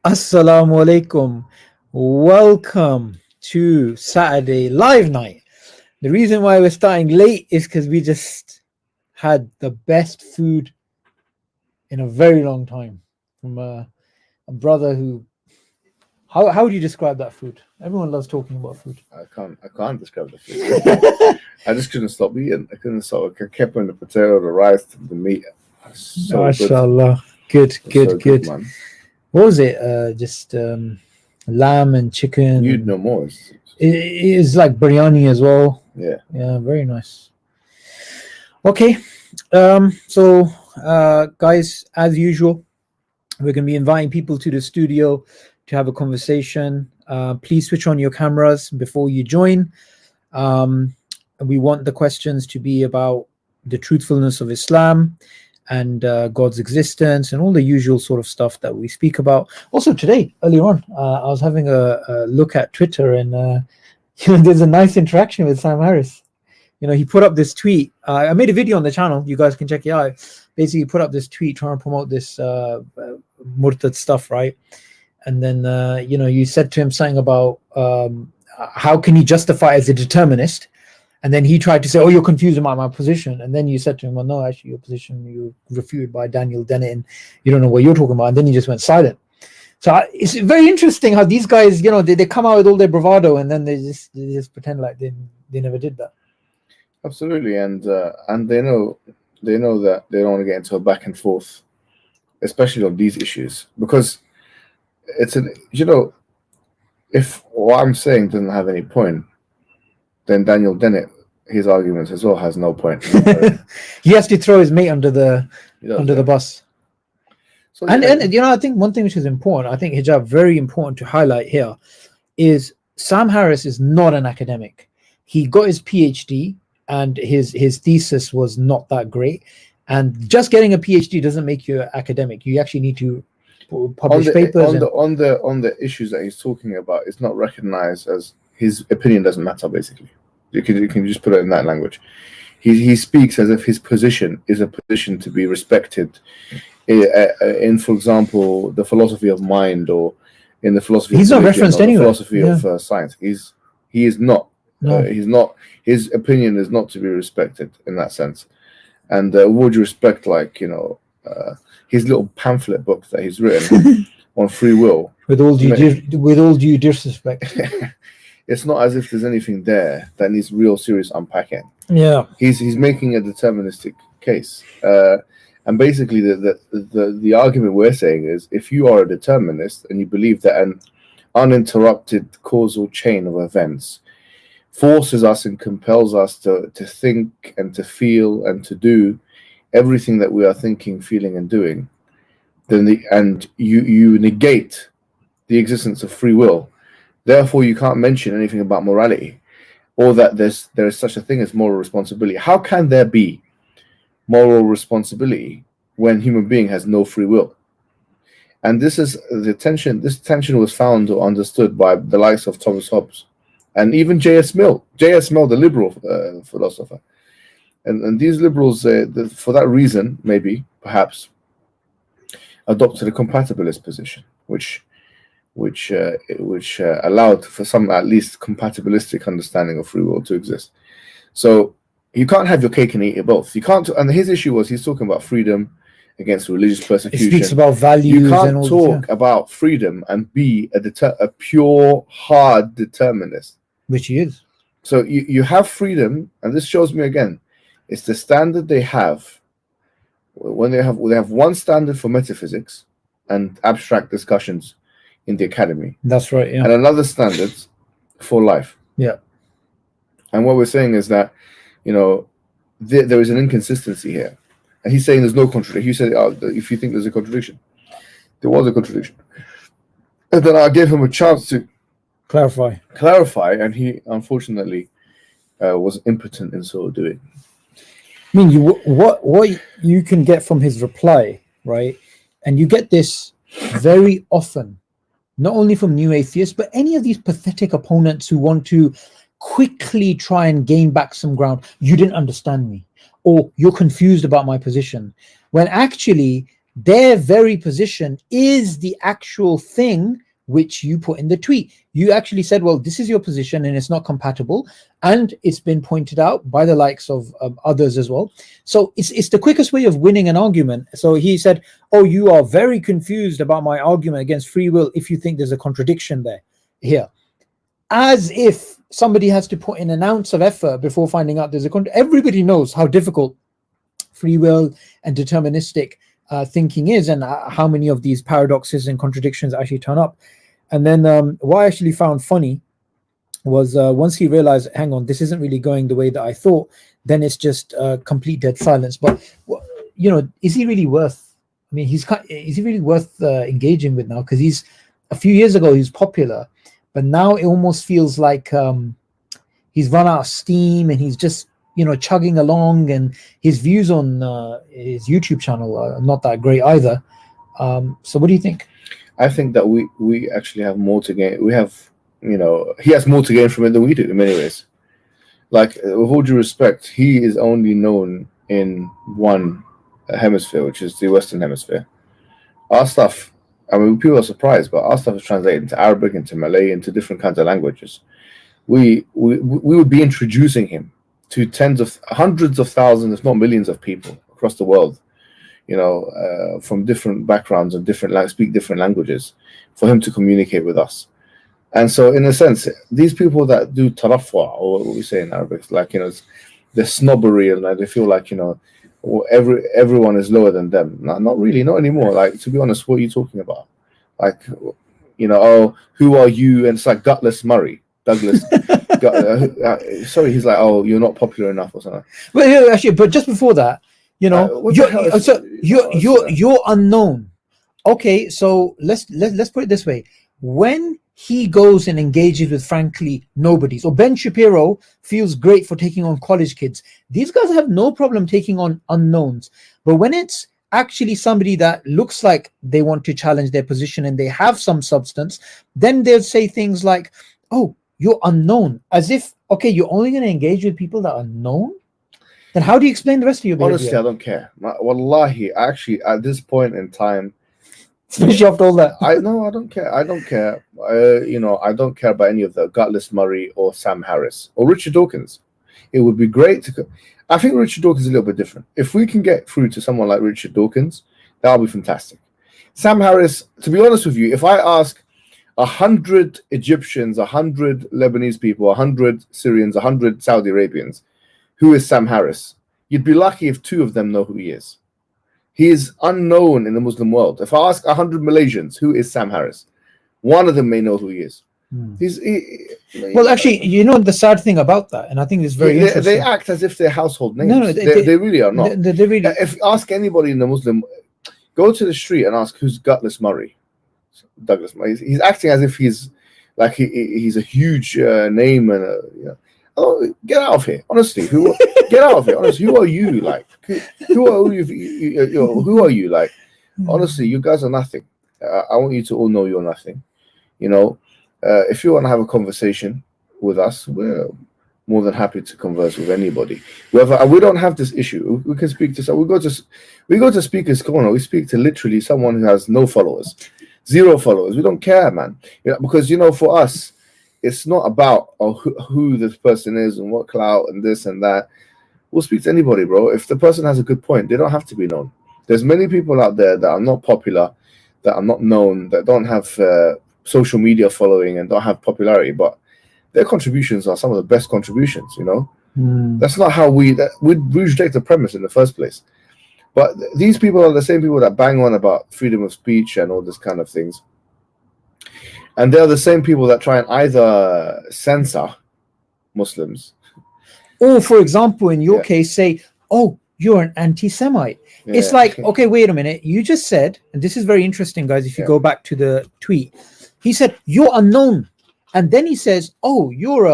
Assalamu alaikum. Welcome to Saturday Live Night. The reason why we're starting late is because we just had the best food in a very long time from a brother who. How would you describe that food? Everyone loves talking about food. I can't describe the food. I just couldn't stop eating. I couldn't stop. I kept on the potato, the rice, the meat. So MashaAllah. Good. so good, man. What was it? Just lamb and chicken. You'd know more. It is like biryani as well. Yeah. Yeah, very nice. Okay. So guys, as usual, we're going to be inviting people to the studio to have a conversation. Please switch on your cameras before you join. We want the questions to be about the truthfulness of Islam and God's existence and all the usual sort of stuff that we speak about. Also today, earlier on, I was having a look at Twitter, and there's a nice interaction with Sam Harris. He put up this tweet. I made a video on the channel. You guys can check it out. Basically, he put up this tweet trying to promote this murtad stuff, right? And then, you said to him something about how can you justify as a determinist? And then he tried to say, oh, you're confused about my position. And then you said to him, well, no, actually, your position, you refuted by Daniel Dennett, and you don't know what you're talking about. And then he just went silent. So it's very interesting how these guys, they come out with all their bravado, and then they just pretend like they never did that. Absolutely, and they know that they don't want to get into a back and forth, especially on these issues, because it's if what I'm saying doesn't have any point, then Daniel Dennett, his arguments as well, has no point. He has to throw his mate under the bus. So, and I think one thing which is important, I think hijab, very important to highlight here, is Sam Harris is not an academic. He got his PhD, and his thesis was not that great. And just getting a PhD doesn't make you an academic. You actually need to publish papers on the issues that he's talking about. It's not recognized as his opinion doesn't matter. Basically, you can just put it in that language. He speaks as if his position is a position to be respected in, for example, the philosophy of mind, or in the philosophy. He's not referenced anywhere. Philosophy of science. He is not. No. He's not. His opinion is not to be respected in that sense. And would you respect, his little pamphlet book that he's written on free will? With all due disrespect, it's not as if there's anything there that needs real serious unpacking. Yeah, he's making a deterministic case, and basically the argument we're saying is, if you are a determinist and you believe that an uninterrupted causal chain of events forces us and compels us to think and to feel and to do everything that we are thinking, feeling, and doing, then you negate the existence of free will. Therefore, you can't mention anything about morality, or that there is such a thing as moral responsibility. How can there be moral responsibility when human being has no free will? And this is the tension. This tension was found or understood by the likes of Thomas Hobbes, and even J.S. Mill, the liberal philosopher. And these liberals, for that reason, maybe, perhaps, adopted a compatibilist position, which allowed for some, at least, compatibilistic understanding of free will to exist. So you can't have your cake and eat it both. You can't. And his issue was, he's talking about freedom against religious persecution. He speaks about values. You can't talk about freedom and be a pure, hard determinist. Which he is. So you have freedom, and this shows me again, it's the standard they have. When they have one standard for metaphysics and abstract discussions in the academy. That's right, yeah. And another standard for life. Yeah. And what we're saying is that, there is an inconsistency here. And he's saying there's no contradiction. He said, if you think there's a contradiction, there was a contradiction. And then I gave him a chance to clarify, and he unfortunately was impotent in so doing. I mean, what you can get from his reply, right? And you get this very often, not only from new atheists, but any of these pathetic opponents who want to quickly try and gain back some ground. You didn't understand me, or you're confused about my position, when actually their very position is the actual thing which you put in the tweet. You actually said, well, this is your position and it's not compatible, and it's been pointed out by the likes of others as well. So it's the quickest way of winning an argument. So he said, oh, you are very confused about my argument against free will if you think there's a contradiction there here, as if somebody has to put in an ounce of effort before finding out there's a everybody knows how difficult free will and deterministic thinking is, and how many of these paradoxes and contradictions actually turn up. And then what I actually found funny was once he realized, hang on, this isn't really going the way that I thought, then it's just complete dead silence. But you know, is he really worth, I mean, is he really worth engaging with now? Because he's, a few years ago he was popular, but now it almost feels like he's run out of steam and he's just, you know, chugging along, and his views on his YouTube channel are not that great either. So what do you think? I think that we actually have more to gain. We have, you know, he has more to gain from it than we do in many ways. Like, with all due respect, he is only known in one hemisphere, which is the Western Hemisphere. Our stuff, I mean, people are surprised, but our stuff is translated into Arabic, into Malay, into different kinds of languages. We would be introducing him to hundreds of thousands, if not millions of people across the world, you know, from different backgrounds and speak different languages, for him to communicate with us. And so, in a sense, these people that do tarafwa, or what we say in Arabic, like, you know, they're snobbery, and like, they feel like, you know, everyone is lower than them. Not really, not anymore. Like, to be honest, what are you talking about? Like, you know, oh, who are you? And it's like Gutless Murray. Douglas, sorry, he's like, oh, you're not popular enough or something. Well, yeah, actually, but just before that, you know, you're unknown. Okay, so let's put it this way: when he goes and engages with, frankly, nobodies, or Ben Shapiro feels great for taking on college kids, these guys have no problem taking on unknowns. But when it's actually somebody that looks like they want to challenge their position and they have some substance, then they'll say things like, oh, you're unknown, as if, okay, you're only going to engage with people that are known? Then how do you explain the rest of your behavior? Honestly, I don't care. Wallahi, actually, at this point in time, especially after all that, I don't care. I don't care. You know, I don't care about any of the Gutless Murray or Sam Harris or Richard Dawkins. It would be great to. I think Richard Dawkins is a little bit different. If we can get through to someone like Richard Dawkins, that'll be fantastic. Sam Harris, to be honest with you, if I ask 100 Egyptians, 100 Lebanese people, 100 Syrians, 100 Saudi Arabians, who is Sam Harris, you'd be lucky if 2 of them know who he is. He is unknown in the Muslim world. If I ask 100 Malaysians, who is Sam Harris, 1 of them may know who he is. Well, actually, you know, the sad thing about that, and I think it's very interesting. They act as if they're household names. No, they really are not. They really... If you ask anybody in the Muslim, go to the street and ask who's Gutless Murray. Douglas Murray. He's acting as if he's like he's a huge name, and you know, oh, get out of here! Honestly, get out of here! Honestly, who are you? Like, who are you? Like, honestly, you guys are nothing. I want you to all know you're nothing. You know, if you want to have a conversation with us, we're more than happy to converse with anybody. Whether we don't have this issue, we can speak to. So we go to Speaker's Corner. We speak to literally someone who has no followers. 0 followers. We don't care, man. You know, because, you know, for us, it's not about who this person is and what clout and this and that. We'll speak to anybody, bro. If the person has a good point, they don't have to be known. There's many people out there that are not popular, that are not known, that don't have social media following and don't have popularity, but their contributions are some of the best contributions, you know? That's not how we reject the premise in the first place. But these people are the same people that bang on about freedom of speech and all this kind of things. And they're the same people that try and either censor Muslims, or, for example, in your case, say, oh, you're an anti-Semite. Yeah. It's like, okay, wait a minute. You just said, and this is very interesting, guys, if you go back to the tweet, he said, you're unknown. And then he says, oh, you're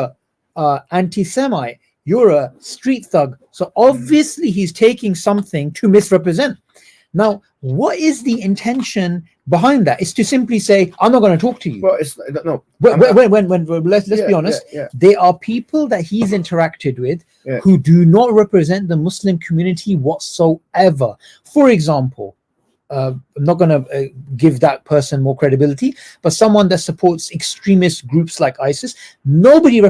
a anti-Semite. You're a street thug. So obviously he's taking something to misrepresent. Now, what is the intention behind that? It's to simply say, I'm not going to talk to you. Well, it's no. Let's be honest. There are people that he's interacted with who do not represent the Muslim community whatsoever. For example, I'm not gonna give that person more credibility, but someone that supports extremist groups like ISIS, nobody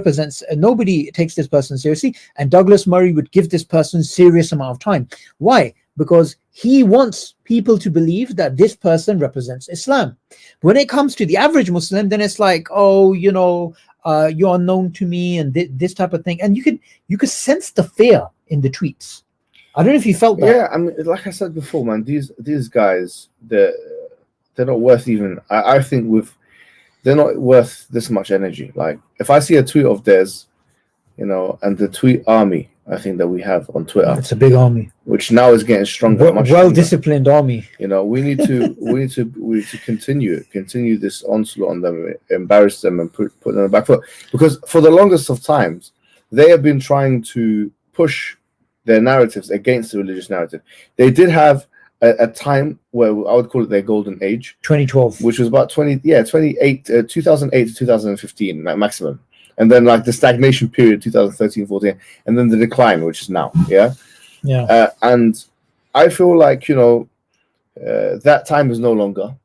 takes this person seriously, and Douglas Murray would give this person serious amount of time. Why? Because he wants people to believe that this person represents Islam. When it comes to the average Muslim, then it's like, oh, you're unknown to me, and this type of thing. And you could sense the fear in the tweets. I don't know if you felt that. Yeah, I mean, like I said before, man, these guys, they're not worth even. I think they're not worth this much energy. Like, if I see a tweet of theirs, and the tweet army, I think that we have on Twitter, it's a big army, which now is getting stronger, much well-disciplined army. We need to continue this onslaught on them, embarrass them, and put them on the back foot. Because for the longest of times, they have been trying to push their narratives against the religious narrative. They did have a time where I would call it their golden age, 2012, which was about 2008 to 2015, like maximum. And then like the stagnation period, 2013, 14, and then the decline, which is now. Yeah. And I feel like, that time is no longer.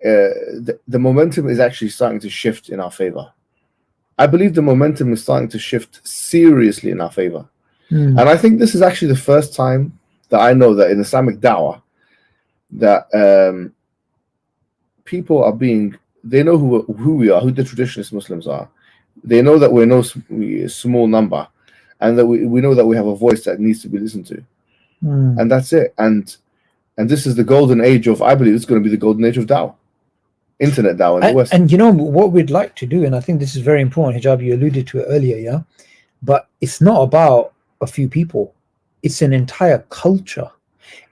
The momentum is actually starting to shift in our favor. I believe the momentum is starting to shift seriously in our favor. And I think this is actually the first time that I know that in Islamic dawah, that people are they know who we are, who the traditionalist Muslims are. They know that we're no small number, and that we know that we have a voice that needs to be listened to. And that's it. And this is the golden age of, I believe it's going to be the golden age of dawah, internet dawah in the West. And what we'd like to do, and I think this is very important, Hijab, you alluded to it earlier, yeah? But it's not about a few people. It's an entire culture.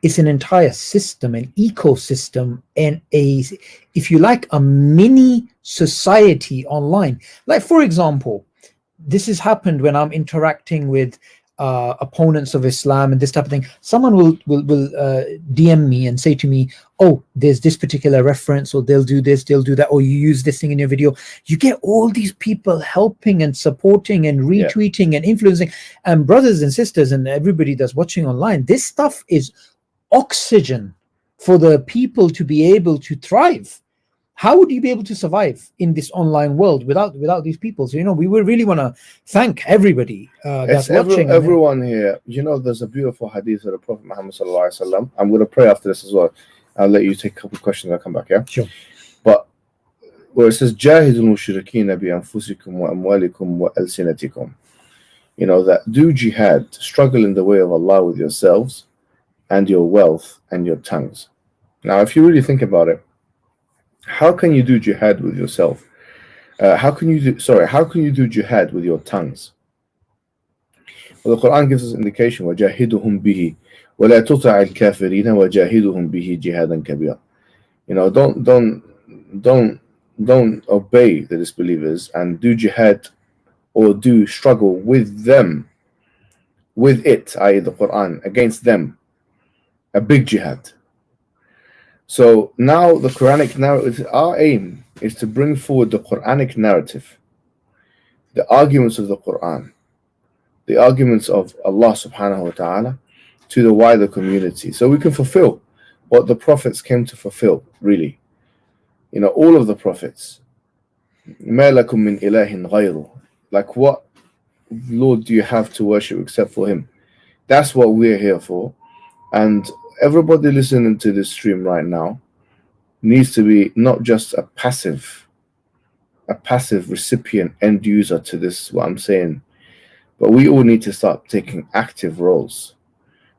It's an entire system, an ecosystem, and if you like, a mini society online. Like, for example, this has happened when I'm interacting with opponents of Islam and this type of thing. Someone will DM me and say to me, oh, there's this particular reference, or they'll do this, they'll do that, or you use this thing in your video. You get all these people helping and supporting and retweeting and influencing. And brothers and sisters and everybody that's watching online, this stuff is oxygen for the people to be able to thrive. How would you be able to survive in this online world without these people? So, we would really want to thank everybody that's watching. Everyone here, there's a beautiful hadith of the Prophet Muhammad sallallahu alaihi wasallam. I'm going to pray after this as well. I'll let you take a couple of questions and I'll come back, yeah? Sure. But where it says, جَاهِدُ الْمُشْرِكِينَ بِأَنفُسِكُمْ وَأَمْوَالِكُمْ وَأَلْسِنَتِكُمْ. That do jihad, struggle in the way of Allah with yourselves and your wealth and your tongues. Now, if you really think about it, how can you do jihad with yourself? How can you do jihad with your tongues? Well, the Quran gives us indication, وَجَاهِدُهُمْ بِهِ وَلَا تُطِعِ الْكَافِرِينَ وَجَاهِدُهُم بِهِ جِهَادًا كَبِيرًا. Don't obey the disbelievers and do jihad, or do struggle with them, with it, i.e. the Quran, against them, a big jihad. So now the Quranic narrative, our aim is to bring forward the Quranic narrative, the arguments of the Quran, the arguments of Allah subhanahu wa ta'ala to the wider community, so we can fulfill what the prophets came to fulfill, really. All of the prophets. مَا لَكُم مِّن إِلَهٍ غَيْرُهُ. Like, what Lord do you have to worship except for Him? That's what we're here for. And everybody listening to this stream right now needs to be not just a passive recipient, end user to this, what I'm saying, but we all need to start taking active roles.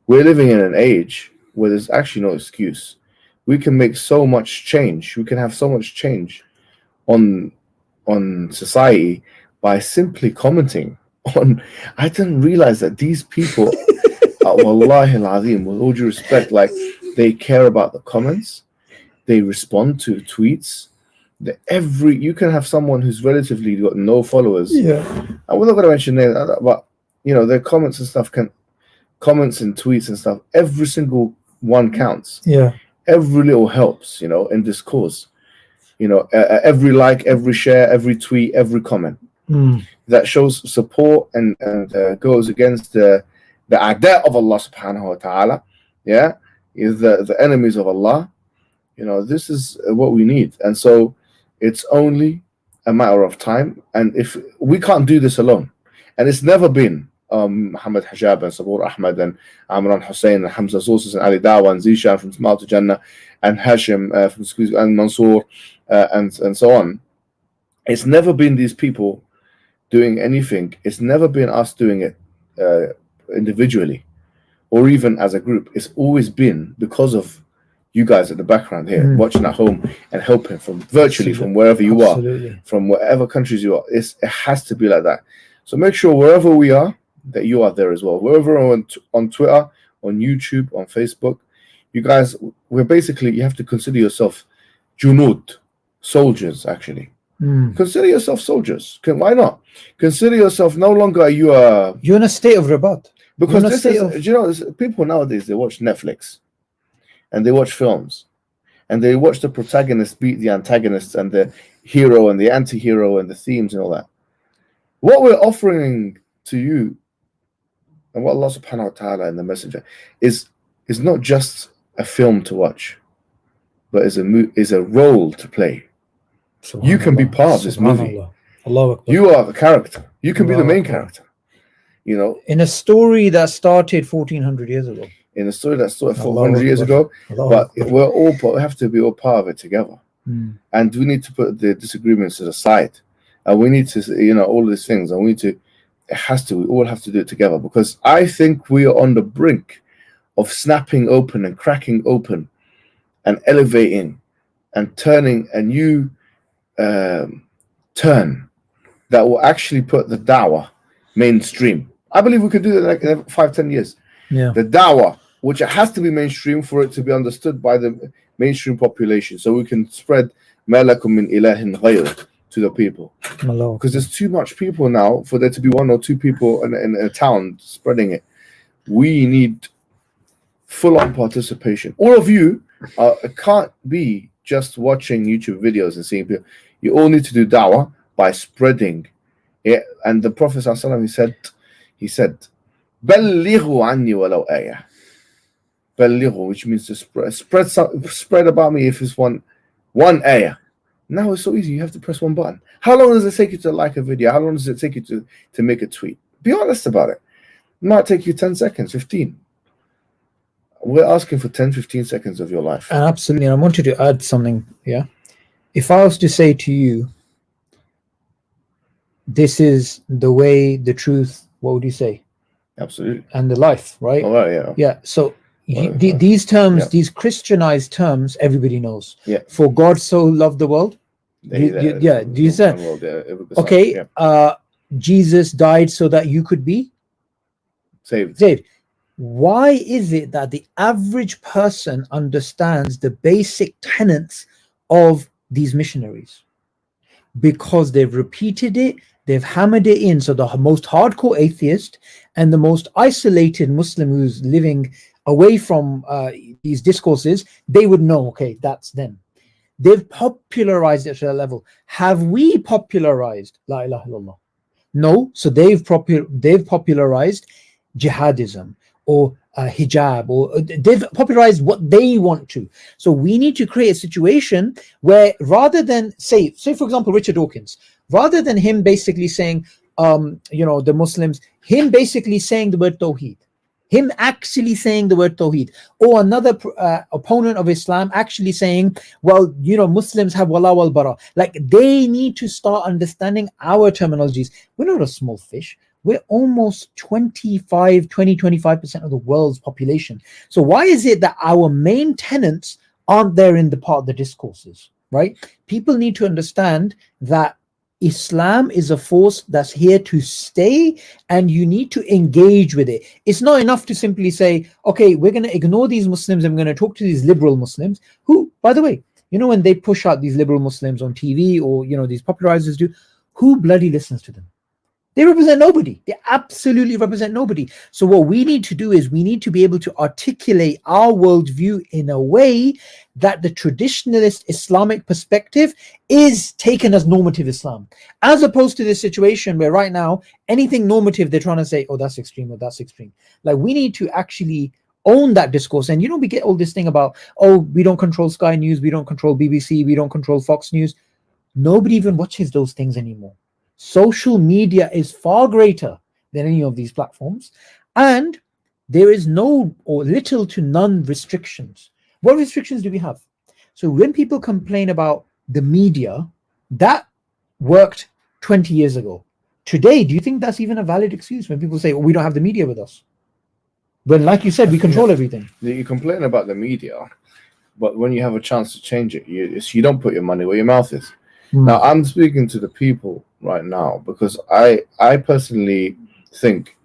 We're living in an age where there's actually no excuse. We can make so much change. We can have so much change on society by simply commenting on. I didn't realize that these people, wallahi al-azim, with all due respect, like, they care about the comments. They respond to tweets. You can have someone who's relatively got no followers. Yeah. And we're not going to mention names, but their comments and stuff comments and tweets and stuff, every single one counts. Yeah. Every little helps, in this cause. Every like, every share, every tweet, every comment that shows support and goes against the a'da of Allah subhanahu wa ta'ala. Yeah. is the enemies of Allah. This is what we need. And so it's only a matter of time. And if we can't do this alone, and it's never been Muhammad Hijab and Sabur Ahmed and Amran Hussein and Hamza Sources and Ali Dawa and Zishan from Smile to Jannah and Hashim from Squeeze and Mansour and so on. It's never been these people doing anything. It's never been us doing it individually or even as a group. It's always been because of you guys at the background here, watching at home and helping from virtually from wherever you are, from whatever countries you are. It has to be like that. So make sure wherever we are, that you are there as well. Wherever on Twitter, on YouTube, on Facebook, you guys, you have to consider yourself junud, soldiers actually. Consider yourself soldiers. Why not? Consider yourself no longer you're in a state of rabat. Because people nowadays, they watch Netflix and they watch films and they watch the protagonist beat the antagonist and the hero and the anti-hero and the themes and all that. What we're offering to you and what Allah subhanahu wa ta'ala and the messenger is not just a film to watch, but is a role to play. You can be part of this movie. You are the character. You can be the main character. In a story that started 1400 years ago. In a story that started 400 years ago, but we have to be all part of it together. And we need to put the disagreements to the side. And we need to, all these things. And we all have to do it together, because I think we are on the brink of snapping open and cracking open and elevating and turning a new turn that will actually put the dawah mainstream. I believe we could do that in 5-10 years. Yeah. The dawah, which has to be mainstream for it to be understood by the mainstream population, so we can spread ma lakum min ilahin ghayr to the people. Because there's too much people now for there to be one or two people in a town spreading it. We need full-on participation. All of you can't be just watching YouTube videos and seeing people. You all need to do dawah by spreading it. And the Prophet ﷺ, he said, "Ballighu anni walau ayah." Ballighu, which means to spread about me if it's one ayah. Now it's so easy. You have to press one button. How long does it take you to like a video? How long does it take you to make a tweet? Be honest about it. It might take you 10 seconds, 15. We're asking for 10, 15 seconds of your life. Absolutely. And I wanted to add something. Yeah. If I was to say to you, this is the way, the truth, what would you say? Absolutely. And the life, right? Oh, right, yeah. Yeah. So these terms, these Christianized terms, everybody knows. Yeah. For God so loved the world. Do you say? Okay. Yeah. Jesus died so that you could be saved. Why is it that the average person understands the basic tenets of these missionaries? Because they've repeated it, they've hammered it in. So the most hardcore atheist and the most isolated Muslim who's living away from these discourses, they would know, okay, that's them. They've popularized it to a level. Have we popularized La ilaha illallah? No. So they've popularized jihadism or hijab, or they've popularized what they want to. So we need to create a situation where, rather than say for example, Richard Dawkins, rather than him basically saying, the Muslims, him basically saying the word Tawheed, him actually saying the word Tawheed, or another opponent of Islam actually saying, well, Muslims have wala wal bara. Like, they need to start understanding our terminologies. We're not a small fish. We're almost 25% of the world's population. So why is it that our main tenets aren't there in the part of the discourses, right? People need to understand that Islam is a force that's here to stay, and you need to engage with it. It's not enough to simply say, okay, we're going to ignore these Muslims and we're going to talk to these liberal Muslims who, by the way, when they push out these liberal Muslims on TV, or, these popularizers do, who bloody listens to them? They represent nobody. They absolutely represent nobody. So what we need to do is we need to be able to articulate our worldview in a way that the traditionalist Islamic perspective is taken as normative Islam, as opposed to this situation where right now, anything normative, they're trying to say, oh, that's extreme, or that's extreme. Like, we need to actually own that discourse. And we get all this thing about, oh, we don't control Sky News, we don't control BBC, we don't control Fox News. Nobody even watches those things anymore. Social media is far greater than any of these platforms, and there is no or little to none restrictions. What restrictions do we have? So when people complain about the media, that worked 20 years ago. Today, do you think that's even a valid excuse when people say, we don't have the media with us? When, like you said, we control everything. You complain about the media, but when you have a chance to change it, you don't put your money where your mouth is. Now, I'm speaking to the people right now because I personally think,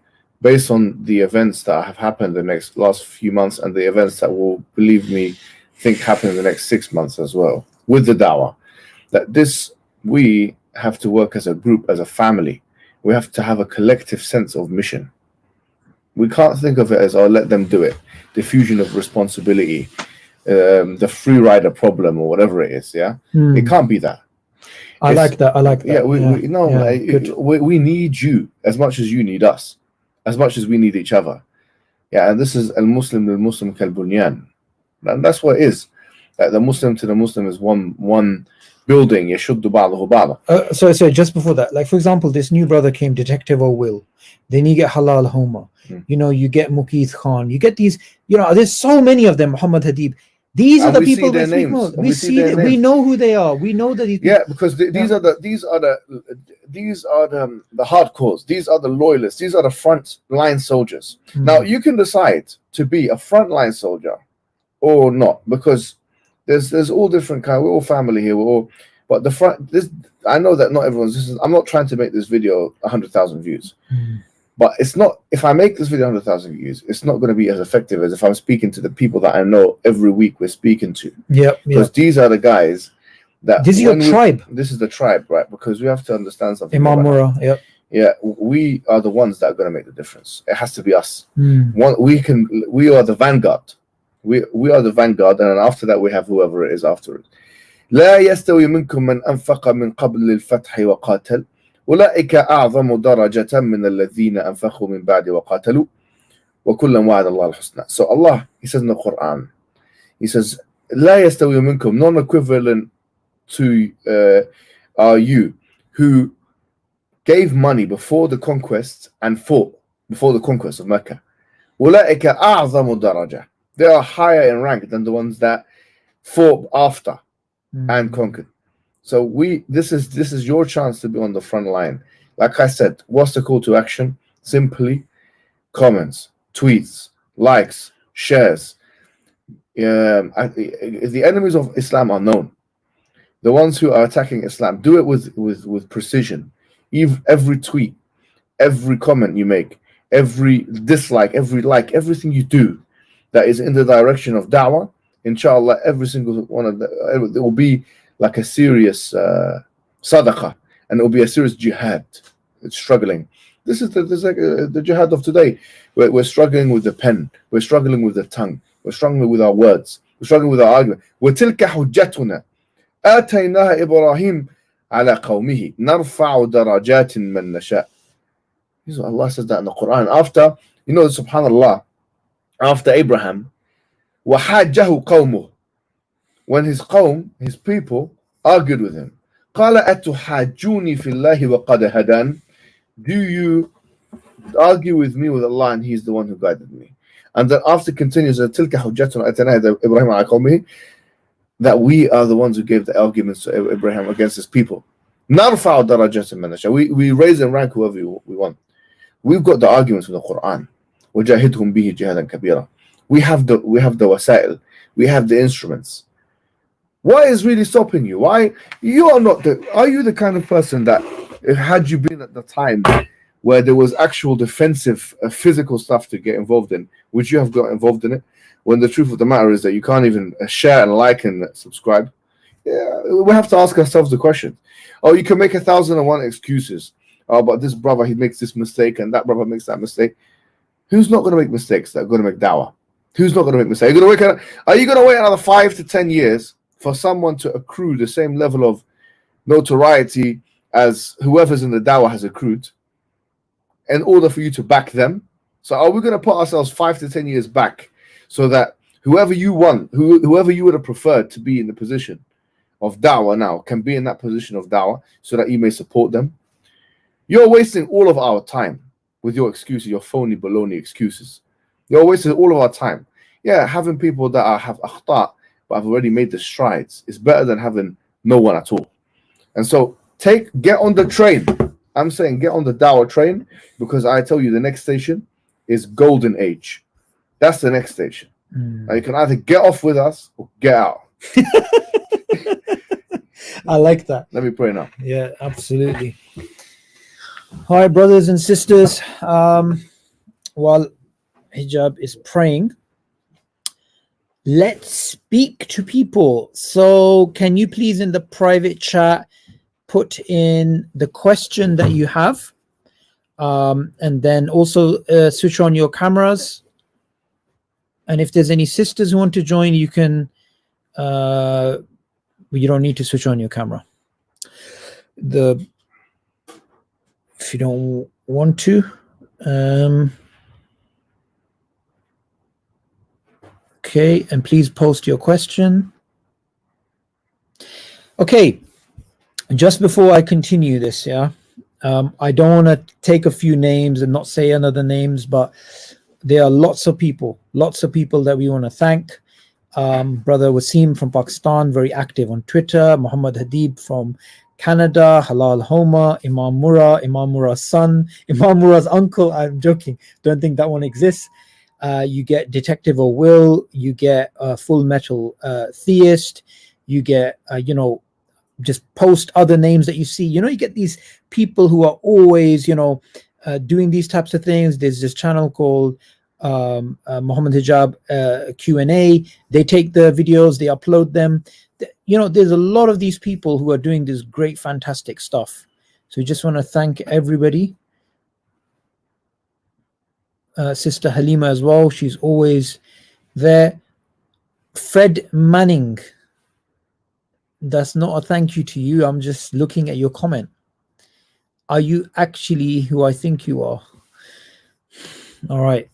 based on the events that have happened the last few months and the events that will, believe me, think happen in the next 6 months as well, with the dawah, that we have to work as a group, as a family. We have to have a collective sense of mission. We can't think of it as, oh, let them do it. Diffusion of responsibility, the free rider problem, or whatever it is. Yeah, it can't be that. I like that. Yeah, we need you as much as you need us, as much as we need each other. Yeah, and this is al-Muslim lil-Muslim kal-bunyan, and that's what it is. That the Muslim to the Muslim is one building. Yashuddu ba'dahu ba'da. So just before that, like for example, this new brother came, Detective O'Will. Then you get Halal Homa. You get Mukeeth Khan. You get these. There's so many of them. Muhammad Hadib. These are the people that speak most. We see them. We know who they are. We know that these people, because these are the hardcores. These are the loyalists. These are the front line soldiers. Now you can decide to be a frontline soldier or not, because there's all different kind. We're all family here. But the front. I know that not everyone's. I'm not trying to make this video 100,000 views. But it's not. If I make this video 100,000 views, it's not going to be as effective as if I'm speaking to the people that I know every week we're speaking to. Because these are the guys that. This is your tribe. This is the tribe, right? Because we have to understand something. Imam Mura. Yeah, we are the ones that are going to make the difference. It has to be us. We are the vanguard. We are the vanguard, and then after that we have whoever it is after it. لا يستوي منكم من أنفق من قبل الفتح وقاتل أولئك أعظم درجة من الذين أنفقوا من بعد وقاتلوا وكلا وعد الله الحسنى. So Allah, He says in the Quran, He says, لا يستوي منكم, non-equivalent to are you who gave money before the conquest and fought before the conquest of Mecca. أولئك أعظم درجة. They are higher in rank than the ones that fought after and conquered. So this is your chance to be on the front line. Like I said, what's the call to action? Simply comments, tweets, likes, shares. The enemies of Islam are known. The ones who are attacking Islam, do it with precision. Every tweet, every comment you make, every dislike, every like, everything you do that is in the direction of da'wah, inshallah, every single one of it will be like a serious sadaqah, and it will be a serious jihad. It's struggling. This is the jihad of today. We're struggling with the pen. We're struggling with the tongue. We're struggling with our words. We're struggling with our argument. وَتِلْكَ حُجَّتُنَا آتَيْنَاهَا إِبْرَاهِيمَ عَلَى قَوْمِهِ نَرْفَعُ دَرَجَاتٍ مَنْ نَشَاءُ. Allah says that in the Quran. After, subhanallah, after Abraham, وَحَاجَّهُ قَوْمُهُ, when his qawm, his people, argued with him, قَالَ أَتُحَاجُّونِي فِي اللَّهِ وَقَدْ هَدَانِ, do you argue with me with Allah and He's the one who guided me? And then after continues, تِلْكَ حُجَّتُنَا آتَيْنَاهَا إِبْرَاهِيمَ عَلَى قَوْمِهِ, that we are the ones who gave the arguments to Abraham against his people. نَرْفَعُ دَرَجَاتٍ مَنْ نَشَاءُ, we raise and rank whoever we want. We've got the arguments from the Quran. وَجَاهِدْهُمْ بِهِ جِهَادًا كَبِيرًا. We have the wasail. We have the instruments. What is really stopping you? Why you are not are you the kind of person that, had you been at the time where there was actual defensive physical stuff to get involved in, would you have got involved in it? When the truth of the matter is that you can't even share and like and subscribe. Yeah, we have to ask ourselves the question. Oh, you can make 1,001 excuses. Oh, but this brother, he makes this mistake and that brother makes that mistake. Who's not going to make mistakes that are going to make dawah? Who's not going to make mistakes? Are you going to wait another 5 to 10 years for someone to accrue the same level of notoriety as whoever's in the dawah has accrued in order for you to back them? So are we going to put ourselves 5 to 10 years back so that whoever you want, whoever you would have preferred to be in the position of dawah now can be in that position of dawah, so that you may support them. You're wasting all of our time with your excuses, your phony baloney excuses. You're wasting all of our time. Yeah, having people that have akhta but have already made the strides is better than having no one at all. And so get on the train. I'm saying get on the dawah train, because I tell you the next station is golden age. That's the next station. Now you can either get off with us or get out. I like that. Let me pray now. Yeah, absolutely. All right, brothers and sisters, while Hijab is praying, let's speak to people. So can you please in the private chat put in the question that you have, and then also switch on your cameras, and if there's any sisters who want to join, you can you don't need to switch on your camera if you don't want to. Okay, and please post your question. Okay, just before I continue this, I don't want to take a few names and not say another names, but there are lots of people that we want to thank. Brother Wasim from Pakistan, very active on Twitter. Muhammad Hadib from Canada. Halal Homa. Imam Mura's son, Imam Mura's uncle. I'm joking. Don't think that one exists. You get Detective O'Will. You get Full Metal Theist. You get, just post other names that you see. You get these people who are always, doing these types of things. There's this channel called Muhammad Hijab Q&A. They take the videos, they upload them. There's a lot of these people who are doing this great, fantastic stuff. So we just want to thank everybody. Sister Halima as well. She's always there. Fred Manning. That's not a thank you to you. I'm just looking at your comment. Are you actually who I think you are? All right.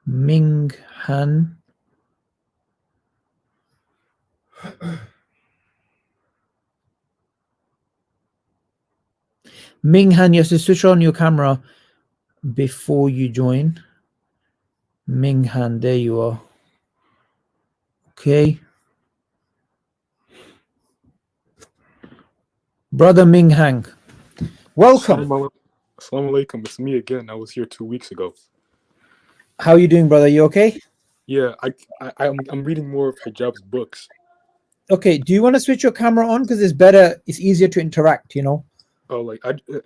Ming Han. Ming Han, you have to switch on your camera before you join. Ming Han, there you are. Okay. Brother Ming Han, welcome. Assalamu alaikum. It's me again. I was here 2 weeks ago. How are you doing, brother? You okay? Yeah, I'm reading more of Hijab's books. Okay. Do you want to switch your camera on, because it's better? It's easier to interact. Oh,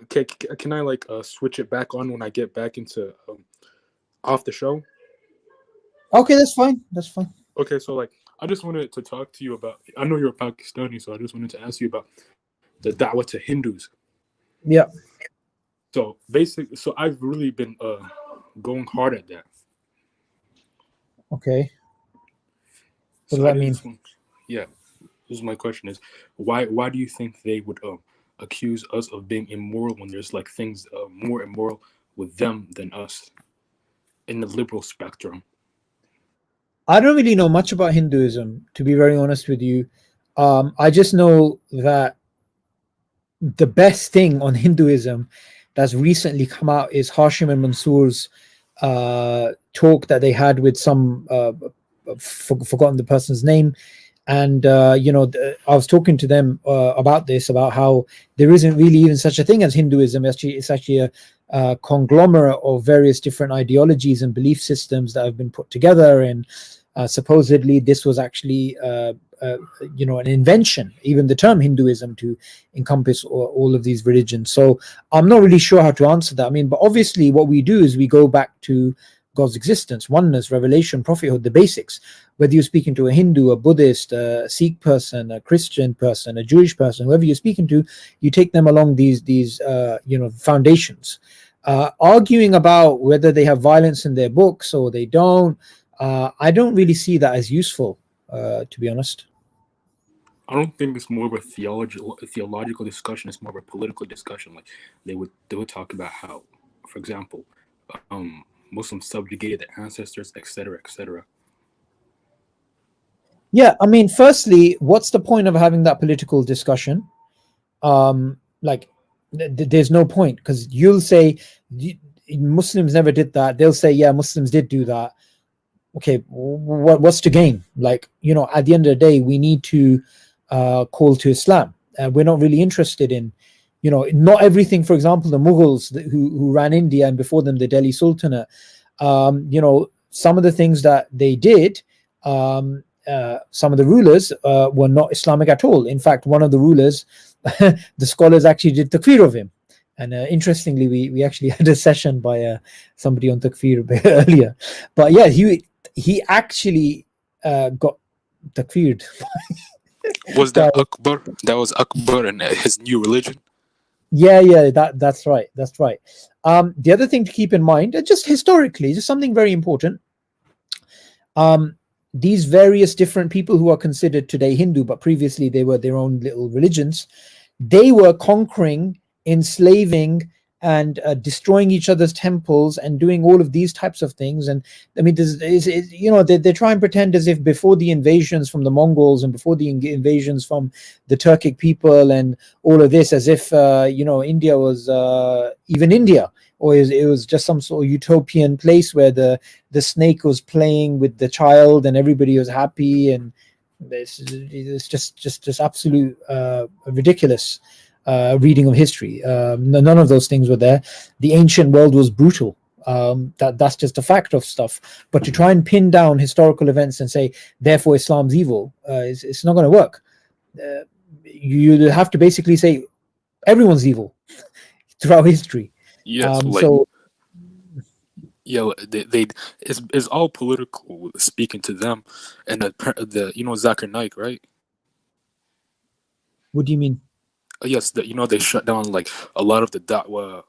can I switch it back on when I get back into off the show? Okay, that's fine. That's fine. Okay, so I just wanted to talk to you about. I know you're Pakistani, so I just wanted to ask you about the da'wah to Hindus. Yeah. So I've really been going hard at that. Okay. What does that mean? Yeah, this is my question: is why do you think they would accuse us of being immoral when there's things more immoral with them than us in the liberal spectrum? I don't really know much about Hinduism, to be very honest with you. I just know that the best thing on Hinduism that's recently come out is Hashim and Mansoor's talk that they had with some forgotten the person's name, and I was talking to them about how there isn't really even such a thing as Hinduism. It's actually a conglomerate of various different ideologies and belief systems that have been put together, and supposedly this was actually an invention, even the term Hinduism, to encompass all of these religions. So I'm not really sure how to answer that. But obviously what we do is we go back to God's existence, oneness, revelation, prophethood, the basics. Whether you're speaking to a Hindu, a Buddhist, a Sikh person, a Christian person, a Jewish person, whoever you're speaking to, you take them along these foundations. Arguing about whether they have violence in their books or they don't, I don't really see that as useful, to be honest. I don't think it's more of a theological discussion. It's more of a political discussion. They would talk about how for example, Muslims subjugated their ancestors, etc., etc. Yeah, I mean, firstly, what's the point of having that political discussion? Like, there's no point, because you'll say Muslims never did that. They'll say, yeah, Muslims did do that. Okay, what's to gain? Like, at the end of the day, we need to call to Islam. We're not really interested in, not everything. For example, the Mughals who ran India, and before them the Delhi Sultanate. Some of the things that they did, some of the rulers were not Islamic at all. In fact, one of the rulers, the scholars actually did takfir of him. And interestingly, we actually had a session by somebody on takfir a bit earlier. But yeah, he actually got takfired. Was that Akbar? That was Akbar and his new religion. Yeah, that's right. That's right. The other thing to keep in mind, just historically, just something very important. These various different people who are considered today Hindu, but previously they were their own little religions, they were conquering, enslaving, and destroying each other's temples and doing all of these types of things. And I mean, they try and pretend as if before the invasions from the Mongols and before the invasions from the Turkic people and all of this, as if India was even India, or it was just some sort of utopian place where the snake was playing with the child and everybody was happy. And it's just absolute ridiculous reading of history. None of those things were there. The ancient world was brutal. That's just a fact of stuff. But to try and pin down historical events and say, therefore Islam's evil, it's not going to work. You have to basically say everyone's evil throughout history. Yes, it's all political speaking to them, and the Zakir Naik, right? What do you mean? Yes, they shut down like a lot of the dawah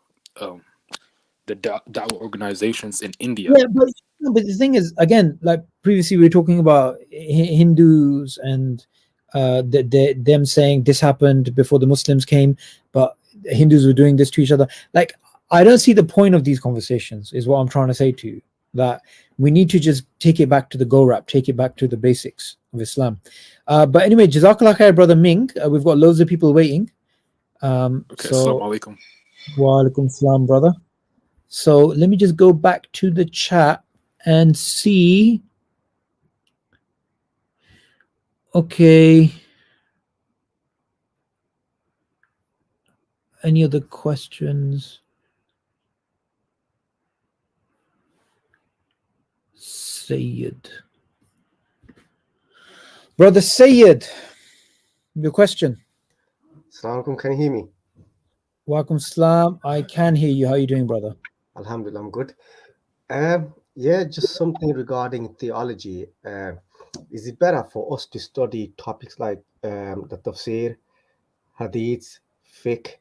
organizations in India. Yeah, but the thing is, again, like previously we were talking about Hindus and them saying this happened before the Muslims came, but Hindus were doing this to each other. Like, I don't see the point of these conversations, is what I'm trying to say to you. That we need to just take it back to the go-rap, take it back to the basics of Islam. But anyway, Jazakallah khair, brother Ming. We've got loads of people waiting. Okay, so, assalamu alaikum. Wa alaikum salam, brother. So let me just go back to the chat and see. Okay. Any other questions? Sayyid. Brother Sayyid, your question. Assalamu alaikum, can you hear me? Walaikum salam. I can hear you. How are you doing, brother? Alhamdulillah, I'm good. Yeah, just something regarding theology. Is it better for us to study topics like the tafsir, hadith, fiqh,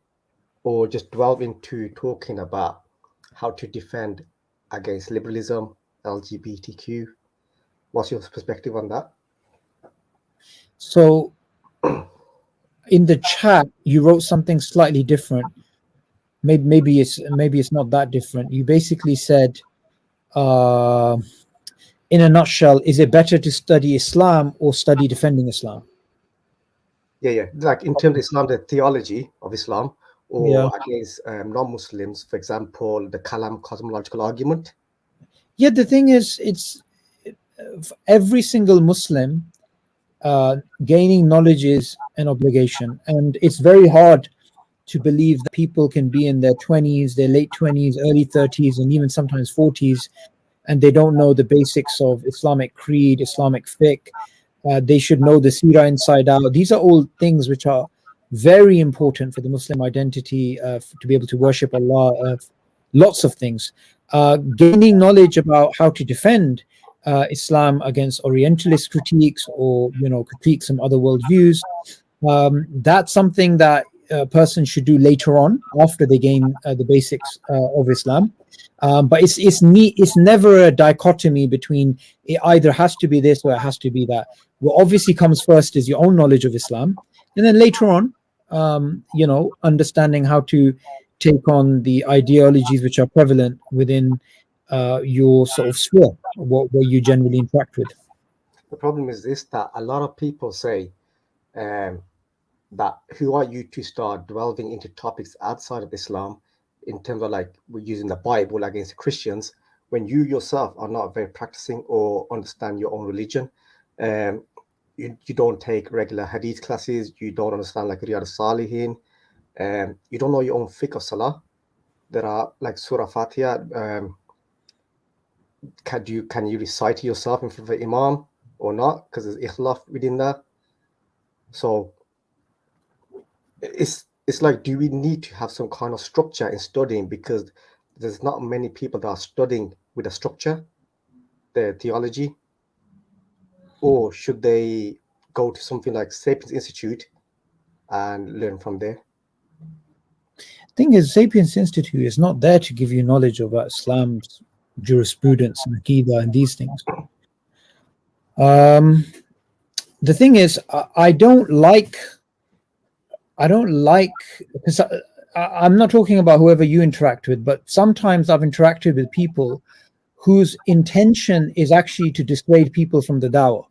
or just delve into talking about how to defend against liberalism, LGBTQ? What's your perspective on that? So in the chat, you wrote something slightly different. Maybe it's not that different. You basically said, in a nutshell, is it better to study Islam or study defending Islam? Yeah. Like in terms of Islam, the theology of Islam, or against non-Muslims, for example, the Kalam cosmological argument. Yeah, the thing is, it's every single Muslim gaining knowledge is an obligation, and it's very hard to believe that people can be in their 20s, their late 20s, early 30s, and even sometimes 40s, and they don't know the basics of Islamic creed, Islamic fiqh. They should know the seerah inside out. These are all things which are very important for the Muslim identity, to be able to worship Allah. Lots of things. Gaining knowledge about how to defend Islam against Orientalist critiques, or critiques from other worldviews. That's something that a person should do later on, after they gain the basics of Islam. But it's never a dichotomy between it either has to be this or it has to be that. What obviously comes first is your own knowledge of Islam, and then later on, understanding how to take on the ideologies which are prevalent within your sort of sphere, where you generally interact with? The problem is this, that a lot of people say, that who are you to start delving into topics outside of Islam in terms of like we're using the Bible against Christians when you yourself are not very practicing or understand your own religion. You don't take regular hadith classes, you don't understand like Riyadh Salihin, you don't know your own fiqh of Salah. There are like Surah Fatiha. Can you recite yourself in front of the Imam or not? Because there's ikhlaf within that. So it's like, do we need to have some kind of structure in studying? Because there's not many people that are studying with a structure, the theology. Or should they go to something like Sapiens Institute and learn from there? Thing is, Sapiens Institute is not there to give you knowledge about Islam's jurisprudence and Aqidah and these things. The thing is, I don't like, because I'm not talking about whoever you interact with, but sometimes I've interacted with people whose intention is actually to dissuade people from the dawah.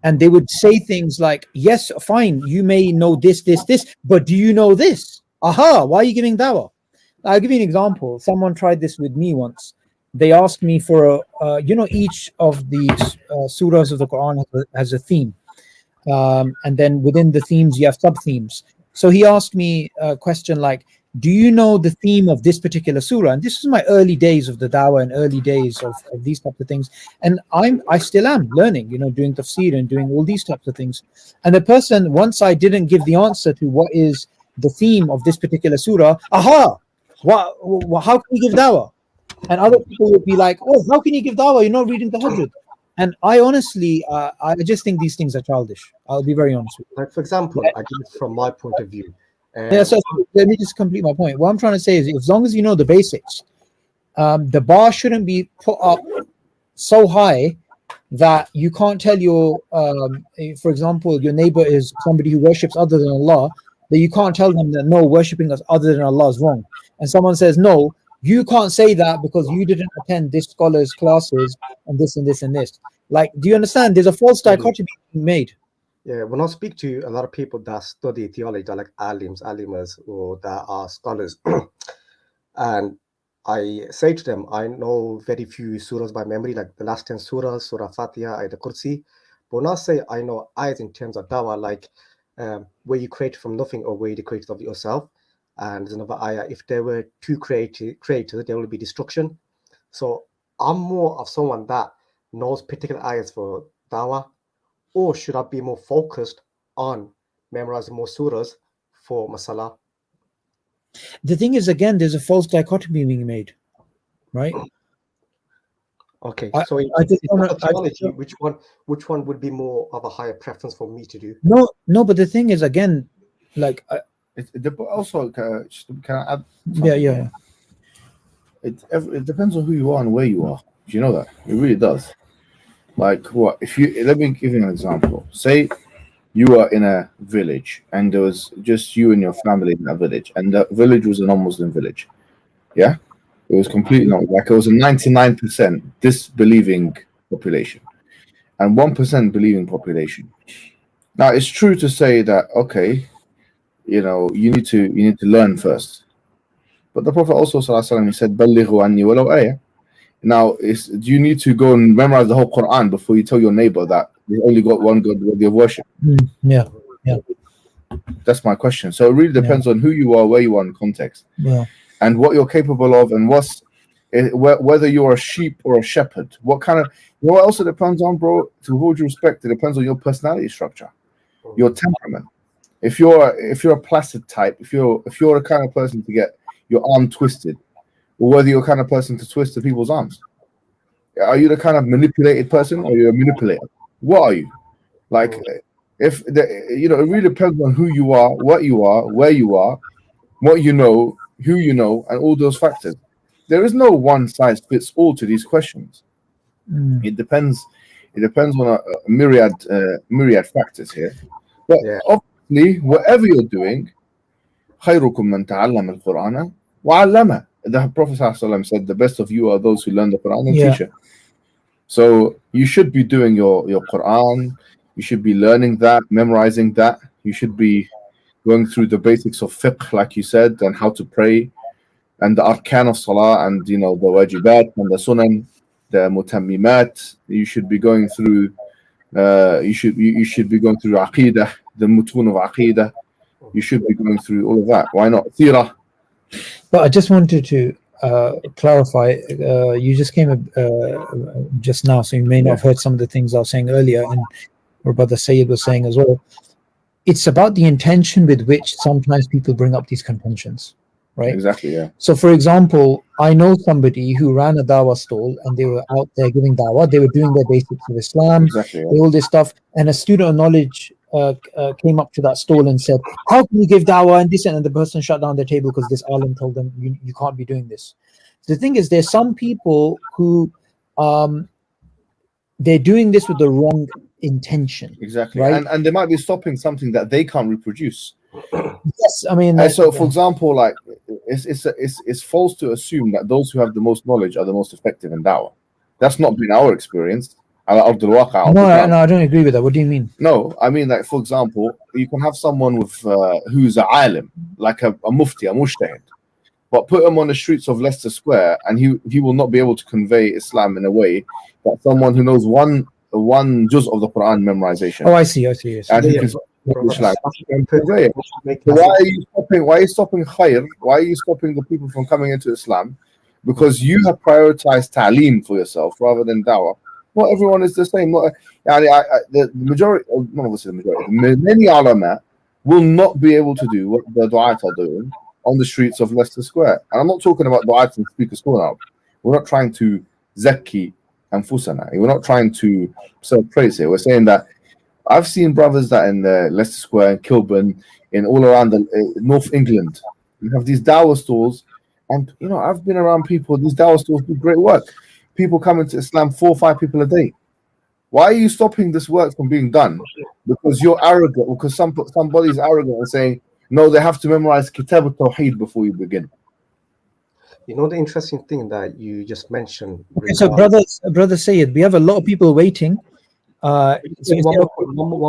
And they would say things like, yes, fine, you may know this, but do you know this? Aha, why are you giving dawah? I'll give you an example. Someone tried this with me once. They asked me for each of the surahs of the Quran has a theme. And then within the themes, you have sub-themes. So he asked me a question like, do you know the theme of this particular surah? And this is my early days of the dawah and early days of these types of things. And I still am learning, doing tafsir and doing all these types of things. And the person, once I didn't give the answer to what is the theme of this particular surah, aha, how can you give dawah? And other people would be like, oh, how can you give dawah? You're not reading the Tahajjud. And I honestly, I just think these things are childish. I'll be very honest with you. Like, for example, I give it from my point of view. So let me just complete my point. What I'm trying to say is, as long as you know the basics, the bar shouldn't be put up so high that you can't tell your, for example, your neighbor is somebody who worships other than Allah, that you can't tell them that no, worshipping us other than Allah is wrong. And someone says, no, you can't say that because you didn't attend this scholar's classes and this and this and this. Like, do you understand? There's a false dichotomy being made. Yeah, when I speak to a lot of people that study theology, they're like alimas, or that are scholars, and I say to them, I know very few surahs by memory, like the last 10 surahs, Surah Fatiha, Ayat Kursi. But when I say I know ayat in terms of dawah, like where you create from nothing or where you created of yourself, and there's another ayah, if there were two creators, there will be destruction. So I'm more of someone that knows particular ayahs for dawah. Or should I be more focused on memorizing more surahs for masala? The thing is, again, there's a false dichotomy being made, right? Okay, so theology, which one would be more of a higher preference for me to do? No, but the thing is, again, like also can I add? Yeah. It depends on who you are and where you are. Do you know that? It really does. Like what? Let me give you an example. Say you are in a village and there was just you and your family in that village, and the village was a non-Muslim village. Yeah, it was completely not, like it was a 99% disbelieving population and 1% believing population. Now it's true to say that okay, you need to learn first, but the Prophet also ﷺ, he said, "Ballighu anni walau ayah." Now, do you need to go and memorize the whole Quran before you tell your neighbor that they only got one God worthy of worship? Yeah. That's my question. So it really depends on who you are, where you are in context, and what you're capable of, and whether you're a sheep or a shepherd. What else it depends on, bro? To hold you respect, it depends on your personality structure, your temperament. If you're a placid type, if you're the kind of person to get your arm twisted, or whether you're the kind of person to twist the people's arms. Are you the kind of manipulated person, or are you a manipulator? What are you? Like, it really depends on who you are, what you are, where you are, what you know, who you know, and all those factors. There is no one size fits all to these questions. It depends. It depends on a myriad factors here. But obviously, whatever you're doing, خيركم من تعلم القرآن وعلمه. The Prophet ﷺ said, the best of you are those who learn the Quran and teach it. So you should be doing your Quran, you should be learning that, memorizing that, you should be going through the basics of fiqh, like you said, and how to pray, and the arkan of salah, and the wajibat and the sunan, the mutammimat. You should be going through you should be going through aqidah, the mutun of aqidah. You should be going through all of that. Why not seerah? But I just wanted to clarify. You just came just now, so you may not have heard some of the things I was saying earlier, and what Brother Sayyid was saying as well. It's about the intention with which sometimes people bring up these contentions, right? Exactly, yeah. So, for example, I know somebody who ran a dawah stall, and they were out there giving dawah. They were doing their basics of Islam, Exactly, yeah. all this stuff, and a student of knowledge came up to that stall and said, "How can you give dawah and this?" And the person shut down the table because this alim told them, "You can't be doing this." The thing is, there's some people who they're doing this with the wrong intention. Exactly, right? And they might be stopping something that they can't reproduce. Yes, I mean. And so, for example, like it's false to assume that those who have the most knowledge are the most effective in dawah. That's not been our experience. No, I don't agree with that. What do you mean? No, I mean, like, for example, you can have someone with who's a alim, like a mufti, a mujtahid, but put him on the streets of Leicester Square, and he will not be able to convey Islam in a way that someone who knows one juz of the Quran memorization. Oh, I see. Yes. And he can convey it. So why are you stopping khair? Why are you stopping the people from coming into Islam? Because you have prioritized ta'lim for yourself rather than dawah. Not everyone is the same. The majority, not obviously the majority, many ulama will not be able to do what the du'at are doing on the streets of Leicester Square. And I'm not talking about du'at and speakers calling out. We're not trying to zakki anfusana. We're not trying to serve praise here. We're saying that I've seen brothers that in Leicester Square and Kilburn, in all around the North England, you have these dawah stalls, and I've been around people. These dawah stalls do great work. People come into Islam, 4 or 5 people a day. Why are you stopping this work from being done? Because you're arrogant, because somebody's arrogant and saying, no, they have to memorize Kitab al-Tawheed before you begin. You know the interesting thing that you just mentioned. Okay, so brother Sayyid, we have a lot of people waiting. One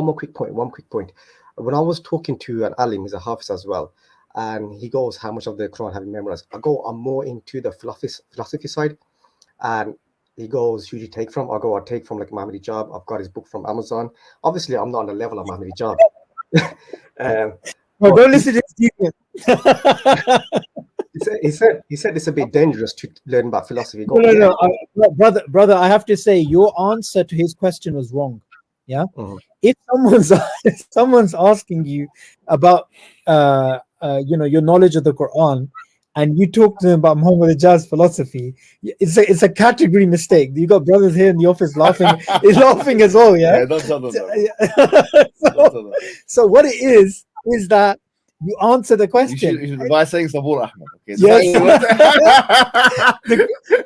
more quick point. When I was talking to an alim, he's a hafiz as well, and he goes, how much of the Quran have you memorized? I go, I'm more into the philosophy side. And he goes, who do you take from? I go, I take from like Muhammad Hijab. I've got his book from Amazon. Obviously, I'm not on the level of Muhammad Hijab. Well, don't listen to Stephen. He said it's a bit dangerous to learn about philosophy. No, brother, I have to say your answer to his question was wrong. Yeah, if someone's asking you about your knowledge of the Quran, and you talk to them about Muhammad Hijab's philosophy, it's a category mistake. You got brothers here in the office laughing. He's laughing as well. Yeah. Don't tell them. So what it is that you answer the question. You should by saying Sabur Ahmed. Okay? Yes.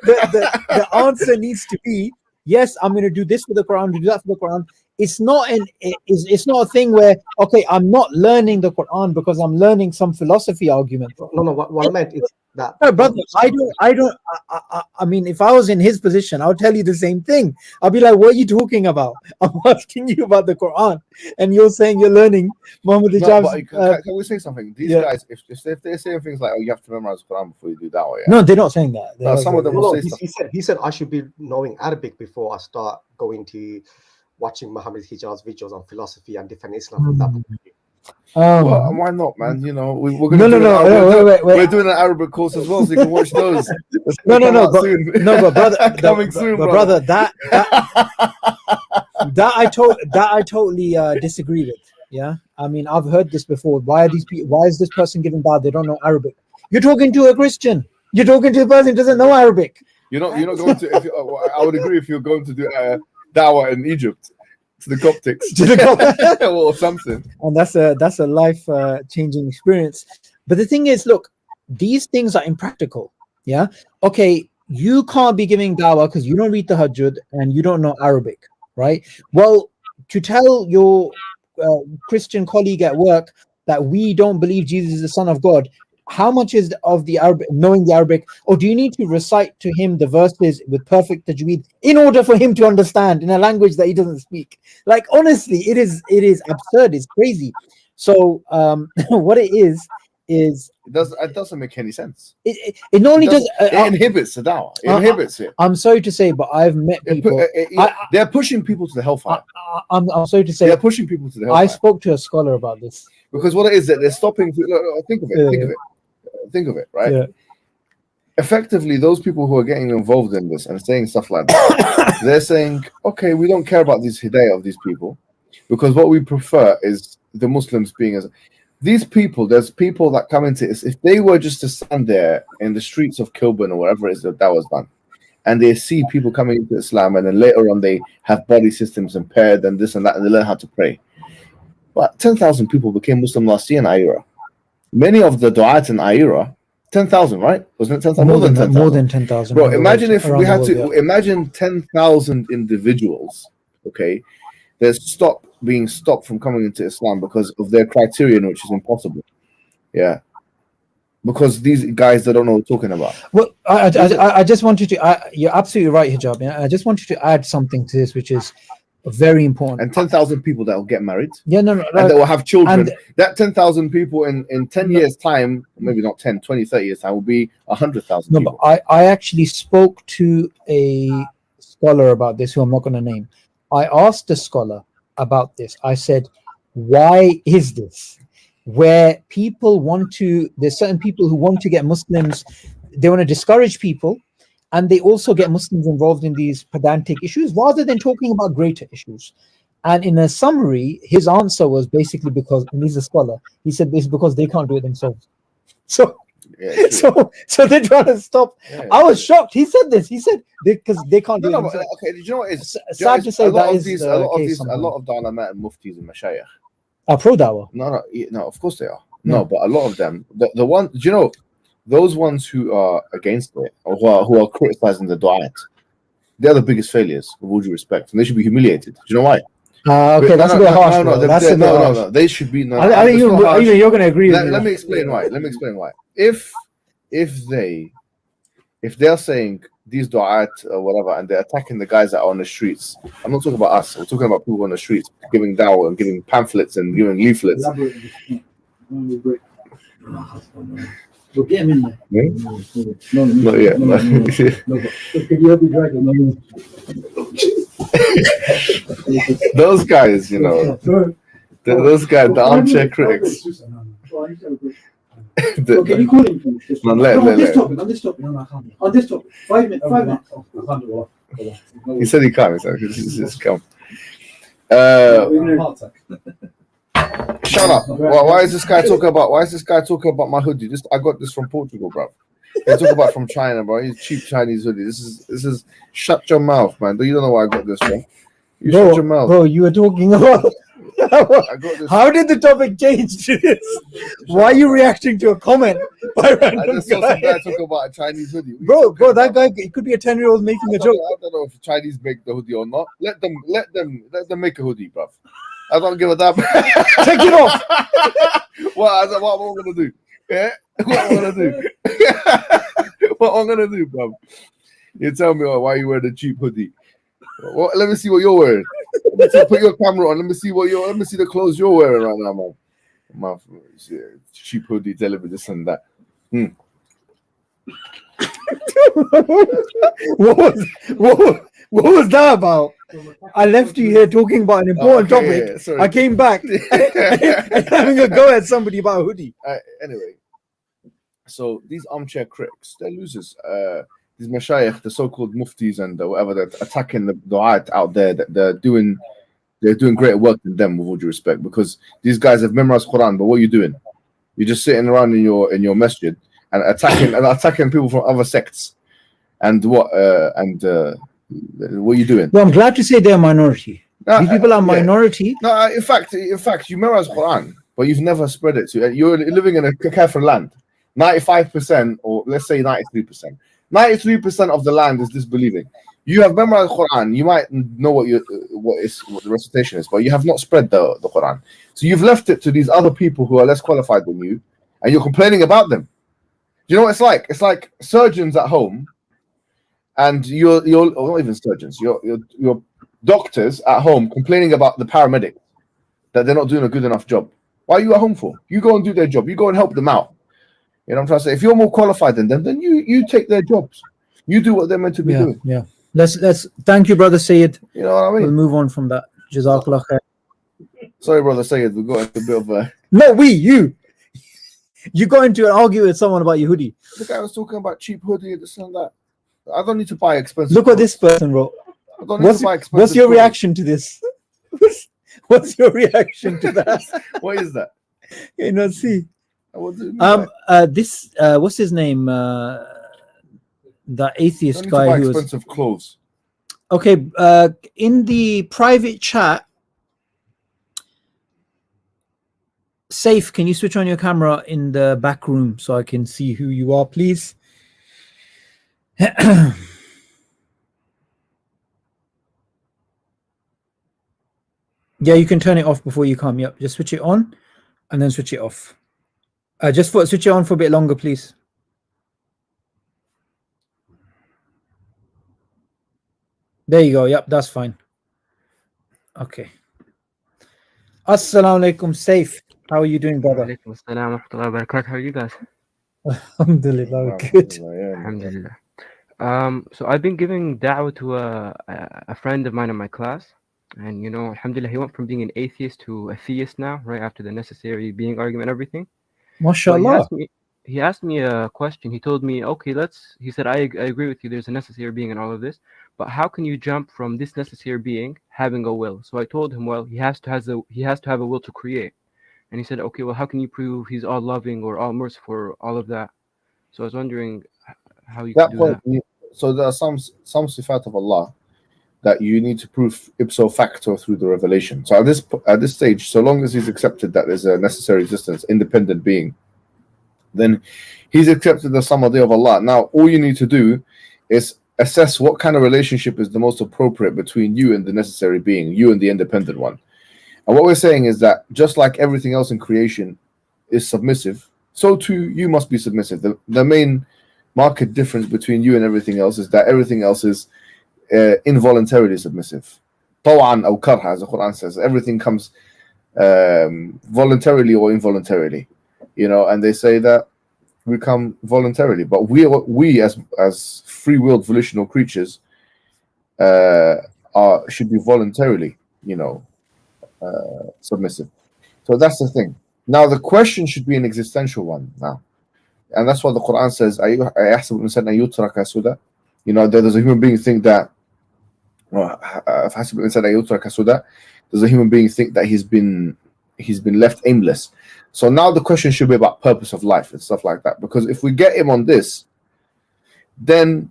the answer needs to be, yes, I'm going to do this for the Quran, do that for the Quran. It's not a thing where, okay, I'm not learning the Quran because I'm learning some philosophy argument. No. What I meant is that. No, brother, I mean, if I was in his position, I would tell you the same thing. I'll be like, what are you talking about? I'm asking you about the Quran, and you're saying you're learning Muhammad Hijab's. Can we say something? These guys, if they're saying things like, "Oh, you have to memorize the Quran before you do dawah," yeah? No, they're not saying that. No, some of them will say stuff. He said I should be knowing Arabic before I start going to watching Muhammad Hijab's videos on philosophy and different Islam from that point of view. Well, why not, man? We're going we're doing an Arabic course as well, so you can watch those. But brother, that I totally disagree with. Yeah, I mean, I've heard this before. Why is this person giving dawah? They don't know Arabic. You're talking to a Christian. You're talking to a person who doesn't know Arabic. You're not going to. I would agree if you're going to do dawah in Egypt to the Coptics or something. And that's a life changing experience. But the thing is, look, these things are impractical. Yeah. Okay, you can't be giving dawah because you don't read the Tahajjud and you don't know Arabic, right? Well, to tell your Christian colleague at work, that we don't believe Jesus is the Son of God, how much is of the Arabic, knowing the Arabic, or do you need to recite to him the verses with perfect tajweed in order for him to understand in a language that he doesn't speak? Like, honestly, it is absurd. It's crazy. So what it is It doesn't make any sense. it not only does It inhibits the dawah. It inhibits it. I'm sorry to say, but I've met people. They're pushing people to the hellfire. I'm sorry to say, They're pushing people to the hellfire. I spoke to a scholar about this. Because what it is that they're stopping. Look, think of it. Think of it, right? Yeah. Effectively, those people who are getting involved in this and saying stuff like that, they're saying, okay, we don't care about this hidayah of these people, because what we prefer is the Muslims being as these people. There's people that come into this. If they were just to stand there in the streets of Kilburn or wherever it is that was done, and they see people coming into Islam, and then later on they have body systems impaired and this and that, and they learn how to pray. But 10,000 people became Muslim last year in Aira. Many of the du'at in Aira, 10,000, right? Wasn't it 10,000? More than 10,000. Bro, imagine if we had to imagine 10,000 individuals, okay, they're being stopped from coming into Islam because of their criterion, which is impossible. Yeah. Because these guys, they don't know what we're talking about. Well, I just wanted to, you're absolutely right, Hijab. Yeah? I just wanted to add something to this, which is very important. And 10,000 people that will get married. Yeah, no. And that will have children. That 10,000 people in 10 years' time, maybe not 10, 20, 30 years' time, will be 100,000 people. No, but I actually spoke to a scholar about this, who I'm not going to name. I asked the scholar about this. I said, why is this? Where there's certain people who want to get Muslims, they want to discourage people, and they also get Muslims involved in these pedantic issues rather than talking about greater issues. And in a summary, his answer was basically because, and he's a scholar, he said it's because they can't do it themselves. So they're trying to stop. Yeah, I was shocked. He said this. He said because they can't do it themselves. Okay, did you know what is sad to say? A lot of the ulama and muftis and mashayikh are pro dawah. No, of course they are. No, but a lot of them, the one, do you know, those ones who are against it or who are criticizing the du'at, they're the biggest failures, with all due respect, and they should be humiliated. Do you know why? Okay, that's a bit harsh. No, they should be. I think you're going to agree. Let me explain why. If they're saying these du'at or whatever, and they're attacking the guys that are on the streets, I'm not talking about us. I'm talking about people on the streets giving dawah and giving pamphlets and giving leaflets. We'll get him in there. No, not yet. Those guys, you know, those guys, the armchair critics. Okay, you call him. On this topic. No, I can't. On this topic, 5 minutes. I can't do it. He said he can't. He's come. Shut up! Why is this guy talking about my hoodie? I got this from Portugal, bro. They talk about from China, bro. It's cheap Chinese hoodie. This is shut your mouth, man. You don't know where I got this from. Shut your mouth, bro. You were talking about. I got this. How did the topic change to this? Why are you reacting to a comment by random I just saw some guy talk about a Chinese hoodie. Bro, that guy, it could be a 10-year-old making a joke. I don't know if Chinese make the hoodie or not. Let them make a hoodie, bro. I don't give a damn. Take it off. What am I gonna do? Yeah, what am I gonna do? What am I gonna do, bro? You tell me why you wear the cheap hoodie. Well, let me see what you're wearing. Put your camera on. Let me see the clothes you're wearing right now, man. My cheap hoodie, telling me this and that. What was that about? I left you here talking about an important topic. Yeah, I came back and having a go at somebody about a hoodie. Anyway, so these armchair critics, they're losers. These mashayikh, the so-called muftis and whatever, they're attacking the du'at out there. They're doing greater work than them, with all due respect, because these guys have memorized Quran. But what are you doing? You're just sitting around in your masjid and attacking people from other sects. And what are you doing? Well, I'm glad to say they're a minority. These people are minority. No, in fact, you memorize Quran, but you've never spread it to. You're living in a kafir land. 95%, or let's say 93%. 93% of the land is disbelieving. You have memorized Quran. You might know what the recitation is, but you have not spread the Quran. So you've left it to these other people who are less qualified than you, and you're complaining about them. Do you know what it's like? It's like surgeons at home, and you're not even surgeons. You're doctors at home complaining about the paramedics that they're not doing a good enough job. Why are you at home for? You go and do their job. You go and help them out. You know what I'm trying to say? If you're more qualified than them, then you take their jobs. You do what they're meant to be doing. Yeah. Let's thank you, brother Sayyid. You know what I mean? We'll move on from that. Jazakallah khair. Sorry, brother Sayyid, we got into a bit of a. No, you got into an argument with someone about your hoodie. The guy was talking about cheap hoodie and this and that. I don't need to buy expensive. Look what this person wrote. I don't need to buy expensive. What's your reaction to this? What's your reaction to that? What is that? You know, see. What does it mean This what's his name? The atheist don't need guy to buy who was expensive clothes. okay. In the private chat, Safe, can you switch on your camera in the back room so I can see who you are, please? Yeah, you can turn it off before you come. Yep, just switch it on and then switch it off. Switch it on for a bit longer, please. There you go. Yep, that's fine. Okay. Assalamu alaikum, Saif. How are you doing, brother? Alaikum assalam wa rahmatullahi wa barakatuh. How are you guys? Alhamdulillah, good. Alhamdulillah. So I've been giving da'wah to a friend of mine in my class, and alhamdulillah, he went from being an atheist to a theist now, right after the necessary being argument and everything. MashaAllah. He asked me a question. He told me, okay, he said, I agree with you, there's a necessary being in all of this, but how can you jump from this necessary being having a will? So I told him, well, he has to have a will to create. And he said, okay, well, how can you prove he's all loving or all merciful or all of that? So I was wondering how you can do that. So there are some sifat of Allah that you need to prove ipso facto through the revelation. So at this stage, so long as he's accepted that there's a necessary existence, independent being, then he's accepted the samadhi of Allah. Now, all you need to do is assess what kind of relationship is the most appropriate between you and the necessary being, you and the independent one. And what we're saying is that just like everything else in creation is submissive, so too you must be submissive. The main marked difference between you and everything else is that everything else is involuntarily submissive. Taw'an aw karha, as the Quran says, everything comes voluntarily or involuntarily. And they say that we come voluntarily, but we as free-willed volitional creatures should be voluntarily, submissive. So that's the thing. Now the question should be an existential one now, and that's what the Quran says. There's a human being think that. Does a human being think that he's been left aimless? So now the question should be about purpose of life and stuff like that. Because if we get him on this, then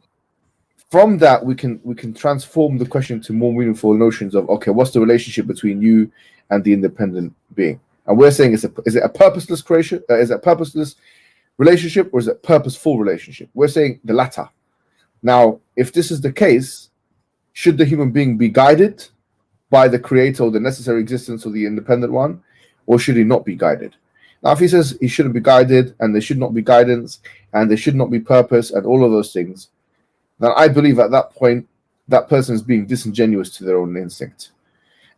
from that we can transform the question to more meaningful notions of, okay, what's the relationship between you and the independent being? And we're saying, is it a purposeless creation? Is it a purposeless relationship, or is it a purposeful relationship? We're saying the latter. Now, if this is the case, should the human being be guided by the creator or the necessary existence of the independent one, or should he not be guided? Now, if he says he shouldn't be guided, and there should not be guidance, and there should not be purpose, and all of those things, then I believe at that point, that person is being disingenuous to their own instinct.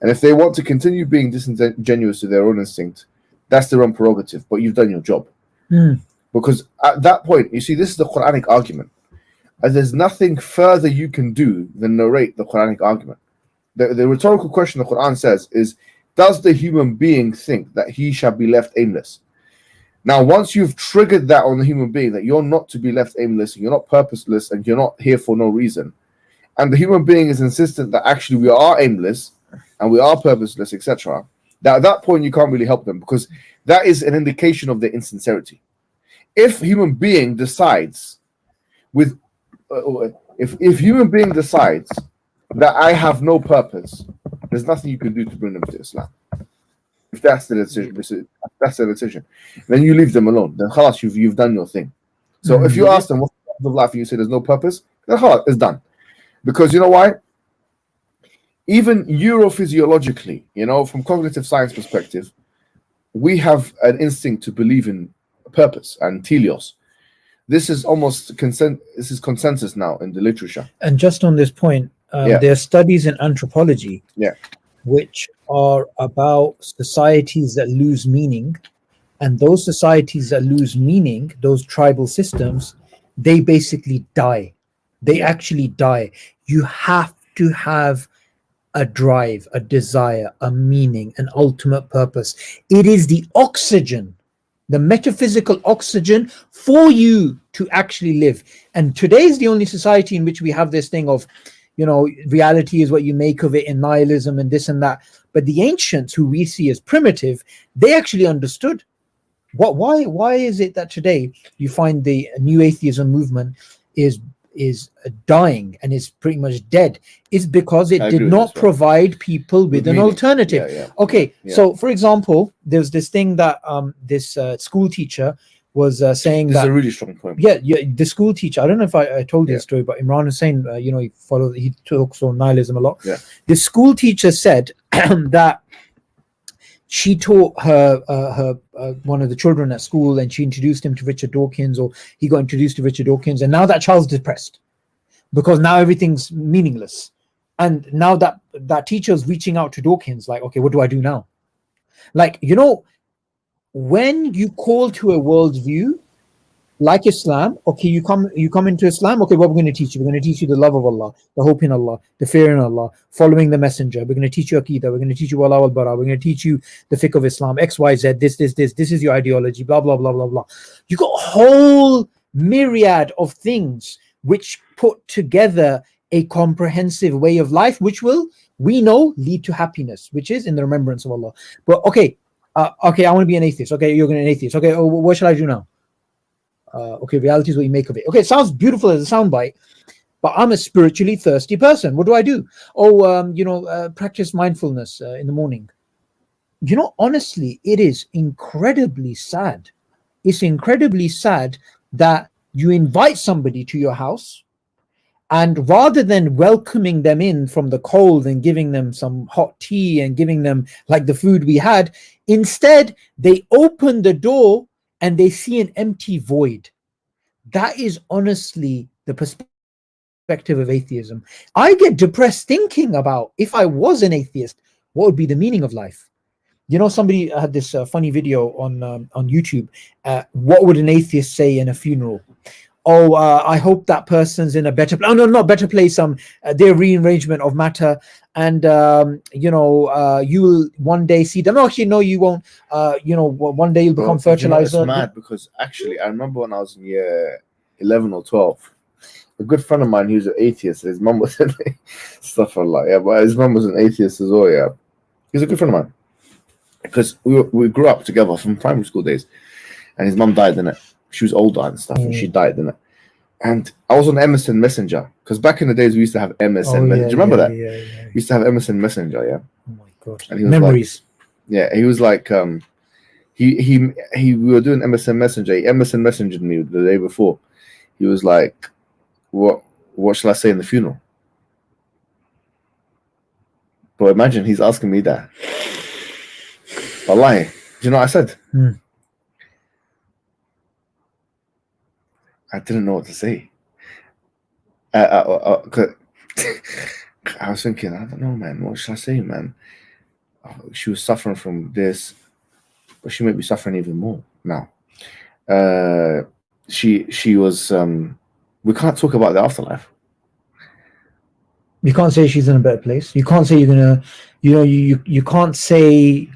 And if they want to continue being disingenuous to their own instinct, that's their own prerogative, but you've done your job. Because at that point, you see, this is the Quranic argument. And there's nothing further you can do than narrate the Quranic argument. The rhetorical question the Quran says is, does the human being think that he shall be left aimless? Now, once you've triggered that on the human being, that you're not to be left aimless, and you're not purposeless, and you're not here for no reason, and the human being is insistent that actually we are aimless, and we are purposeless, etc., that at that point you can't really help them, because that is an indication of their insincerity. If human being decides if human being decides that I have no purpose, there's nothing you can do to bring them to Islam. If that's the decision, then you leave them alone. Then khalas, you've done your thing. So if you ask them what's the purpose of life and you say there's no purpose, then khalas, it's done. Because you know why? Even neurophysiologically, from cognitive science perspective, we have an instinct to believe in purpose and teleos. This is almost this is consensus now in the literature. And just on this point, there are studies in anthropology, which are about societies that lose meaning, and those societies that lose meaning, those tribal systems, they basically die. They actually die. You have to have a drive, a desire, a meaning, an ultimate purpose. It is the oxygen, the metaphysical oxygen for you to actually live. And today is the only society in which we have this thing of, reality is what you make of it, in nihilism and this and that. But the ancients, who we see as primitive, they actually understood. Why is it that today you find the new atheism movement is dying and is pretty much dead? Is because it did not provide people with an alternative. So for example, there's this thing that this school teacher was saying. This is a really strong point. The school teacher, I don't know if I told you the story, but Imran Hussain, he talks on nihilism a lot. The school teacher said that she taught her one of the children at school, and she introduced him to Richard Dawkins, or he got introduced to Richard Dawkins, and now that child's depressed because now everything's meaningless. And now that teacher's reaching out to Dawkins, like, okay, what do I do now? Like, when you call to a worldview like Islam, okay, you come into Islam, okay, what we're going to teach you? We're going to teach you the love of Allah, the hope in Allah, the fear in Allah, following the messenger. We're going to teach you Aqidah, we're going to teach you Wala wal Bara, we're going to teach you the fiqh of Islam, X, Y, Z, this is your ideology, blah, blah, blah, blah, blah. You got a whole myriad of things which put together a comprehensive way of life, which will, we know, lead to happiness, which is in the remembrance of Allah. But okay, I want to be an atheist. Okay, you're going to be an atheist. Okay, what should I do now? Okay, reality is what you make of it. Okay, it sounds beautiful as a soundbite, but I'm a spiritually thirsty person. What do I do? Practice mindfulness in the morning. Honestly, it is incredibly sad. It's incredibly sad that you invite somebody to your house, and rather than welcoming them in from the cold and giving them some hot tea and giving them like the food we had, instead they open the door and they see an empty void. That is honestly the perspective of atheism. I get depressed thinking about, if I was an atheist, what would be the meaning of life? Somebody had this funny video on YouTube. What would an atheist say in a funeral? I hope that person's in a better place. Oh, no, not better place. Their rearrangement of matter, and you will one day see them. No, actually, no, you won't. One day you'll become fertilizer. It's mad because actually, I remember when I was in year 11 or 12, a good friend of mine who's an atheist. His mum was stuff like but his mum was an atheist as well. Yeah, he's a good friend of mine because we grew up together from primary school days, and his mum died in it. She was older and stuff, and she died in it. And I was on MSN Messenger because back in the days we used to have MSN. Do you remember that? Yeah. We used to have MSN Messenger. Yeah. Oh my god. And he was memories. He was like, we were doing MSN Messenger. He MSN Messengered me the day before. He was like, what shall I say in the funeral? But imagine he's asking me that. Wallahi, do you know what I said? I didn't know what to say. I was thinking, I don't know, man. What should I say, man? She was suffering from this, but she might be suffering even more now. She was. We can't talk about the afterlife. You can't say she's in a better place. You can't say you're gonna. You can't say.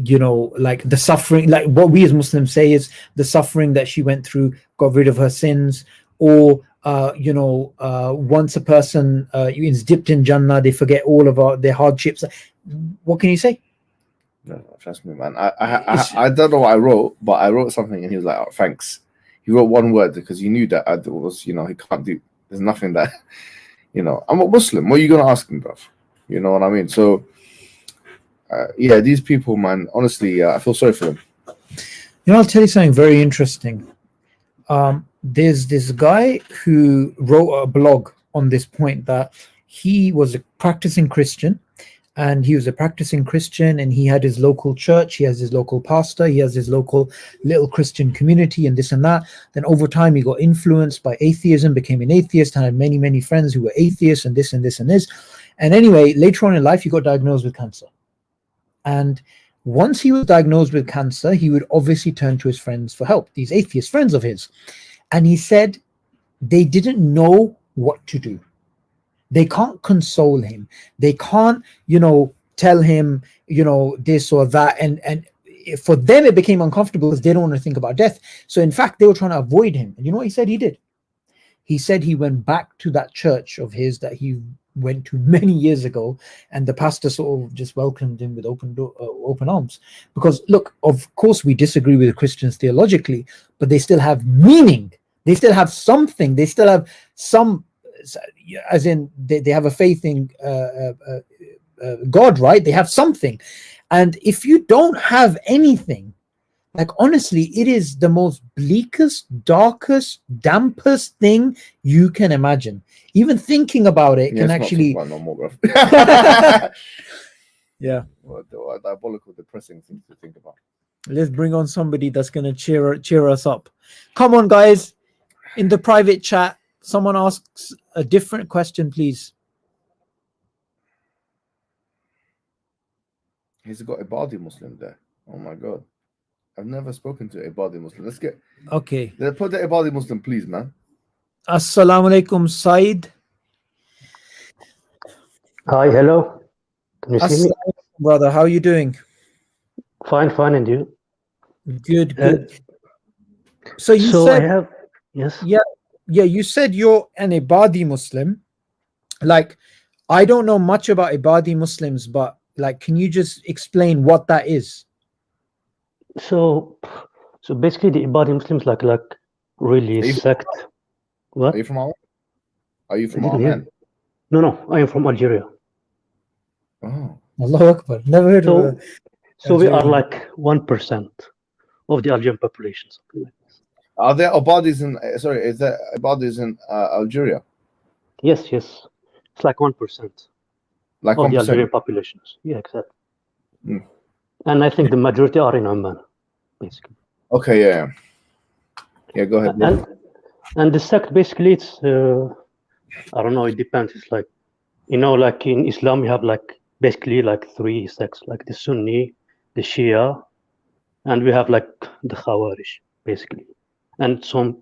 Like the suffering, like what we as Muslims say is the suffering that she went through got rid of her sins, or once a person is dipped in Jannah, they forget all of their hardships. What can you say? No, trust me, man. I don't know what I wrote, but I wrote something, and he was like, "Oh, thanks." He wrote one word because he knew that I was, he can't do. There's nothing that, I'm a Muslim. What are you gonna ask him, bruv? You know what I mean? So. These people, man, honestly, I feel sorry for them. I'll tell you something very interesting. There's this guy who wrote a blog on this point, that he was a practicing Christian, and he he had his local church, he has his local pastor, he has his local little Christian community and this and that. Then over time he got influenced by atheism, became an atheist, and had many friends who were atheists and this and this and this. And anyway, later on in life he got diagnosed with cancer. And once he was diagnosed with cancer, he would obviously turn to his friends for help, these atheist friends of his. And he said they didn't know what to do. They can't console him. They can't, tell him, this or that. And for them, it became uncomfortable because they don't want to think about death. So in fact, they were trying to avoid him. And you know what he said he did? He said he went back to that church of his that he went to many years ago, and the pastor sort of just welcomed him with open arms. Because look, of course we disagree with Christians theologically, but they still have meaning. They still have something. They still have some, as in they have a faith in God, right? They have something. And if you don't have anything, like honestly, it is the most bleakest, darkest, dampest thing you can imagine. Even thinking about it can actually. No more, bro. Yeah. What diabolical, depressing thing to think about. Let's bring on somebody that's gonna cheer us up. Come on, guys. In the private chat, someone asks a different question, please. He's got a Badi Muslim there. Oh my god. I've never spoken to a Badi Muslim. Let's get. Okay. Put the Badi Muslim, please, man. Assalamu alaikum, Said. Hi, hello. Can you see me? Brother, how are you doing? Fine, and you? Good. So you said, I have, yes. Yeah, you said you're an Ibadi Muslim. Like, I don't know much about Ibadi Muslims, but like, can you just explain what that is? So basically, the Ibadi Muslims like really sect. What? Are you from Oman? Are you from I didn't hear. Oman? No, I am from Algeria. Oh, Allahu Akbar. Never heard of it. So we are like 1% of the Algerian population. Something like this. are there Ibadis in? Sorry, is there Ibadis in Algeria? Yes. It's like 1% Like of the 1%. Algerian population. Yeah, exactly. Mm. And I think the majority are in Oman, basically. Okay, yeah. Go ahead. bro. And the sect basically it's I don't know, it depends. It's like, like in Islam you have basically three sects, like the Sunni, the Shia, and we have like the Khawarij, basically. And some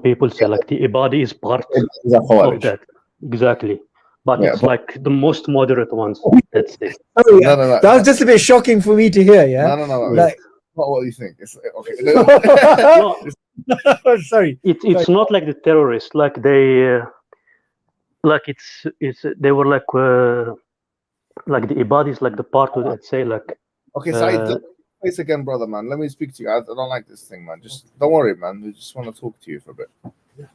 people say like the Ibadi is part of that. Exactly. But it's like the most moderate ones, let's say. Oh, yeah. No. That was just a bit shocking for me to hear, yeah? No. Like, Not what you think. It's okay. No, sorry. it's not like the terrorists, like they they were like the Ibadis, like the part of, let's say, like. Okay, Said, face again, brother, man. Let me speak to you. I don't like this thing, man. Just don't worry, man. We just want to talk to you for a bit.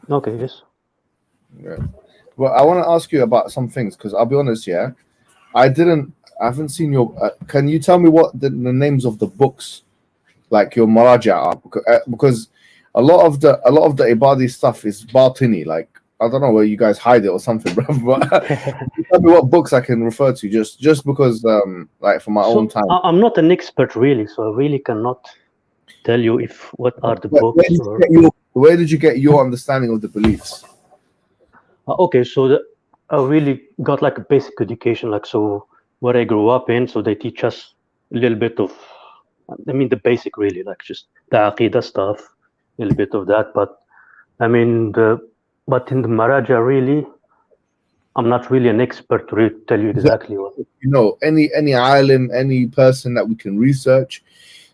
Okay, yes. Yeah. Well, I want to ask you about some things because I'll be honest, yeah. I haven't seen your. Can you tell me what the names of the books, like your Maraja, are? Because a lot of the Ibadi stuff is Batini. Like, I don't know where you guys hide it or something, bro. But tell me what books I can refer to, just because, like for my own time. I'm not an expert really, so I really cannot tell you what are the books. Where did you get your understanding of the beliefs? Okay, so I really got like a basic education, like so where I grew up in. So they teach us a little bit of, the basic really, like just the Aqidah stuff, a little bit of that. But but in the Maraja, really, I'm not really an expert to really tell you exactly what. Any alim, any person that we can research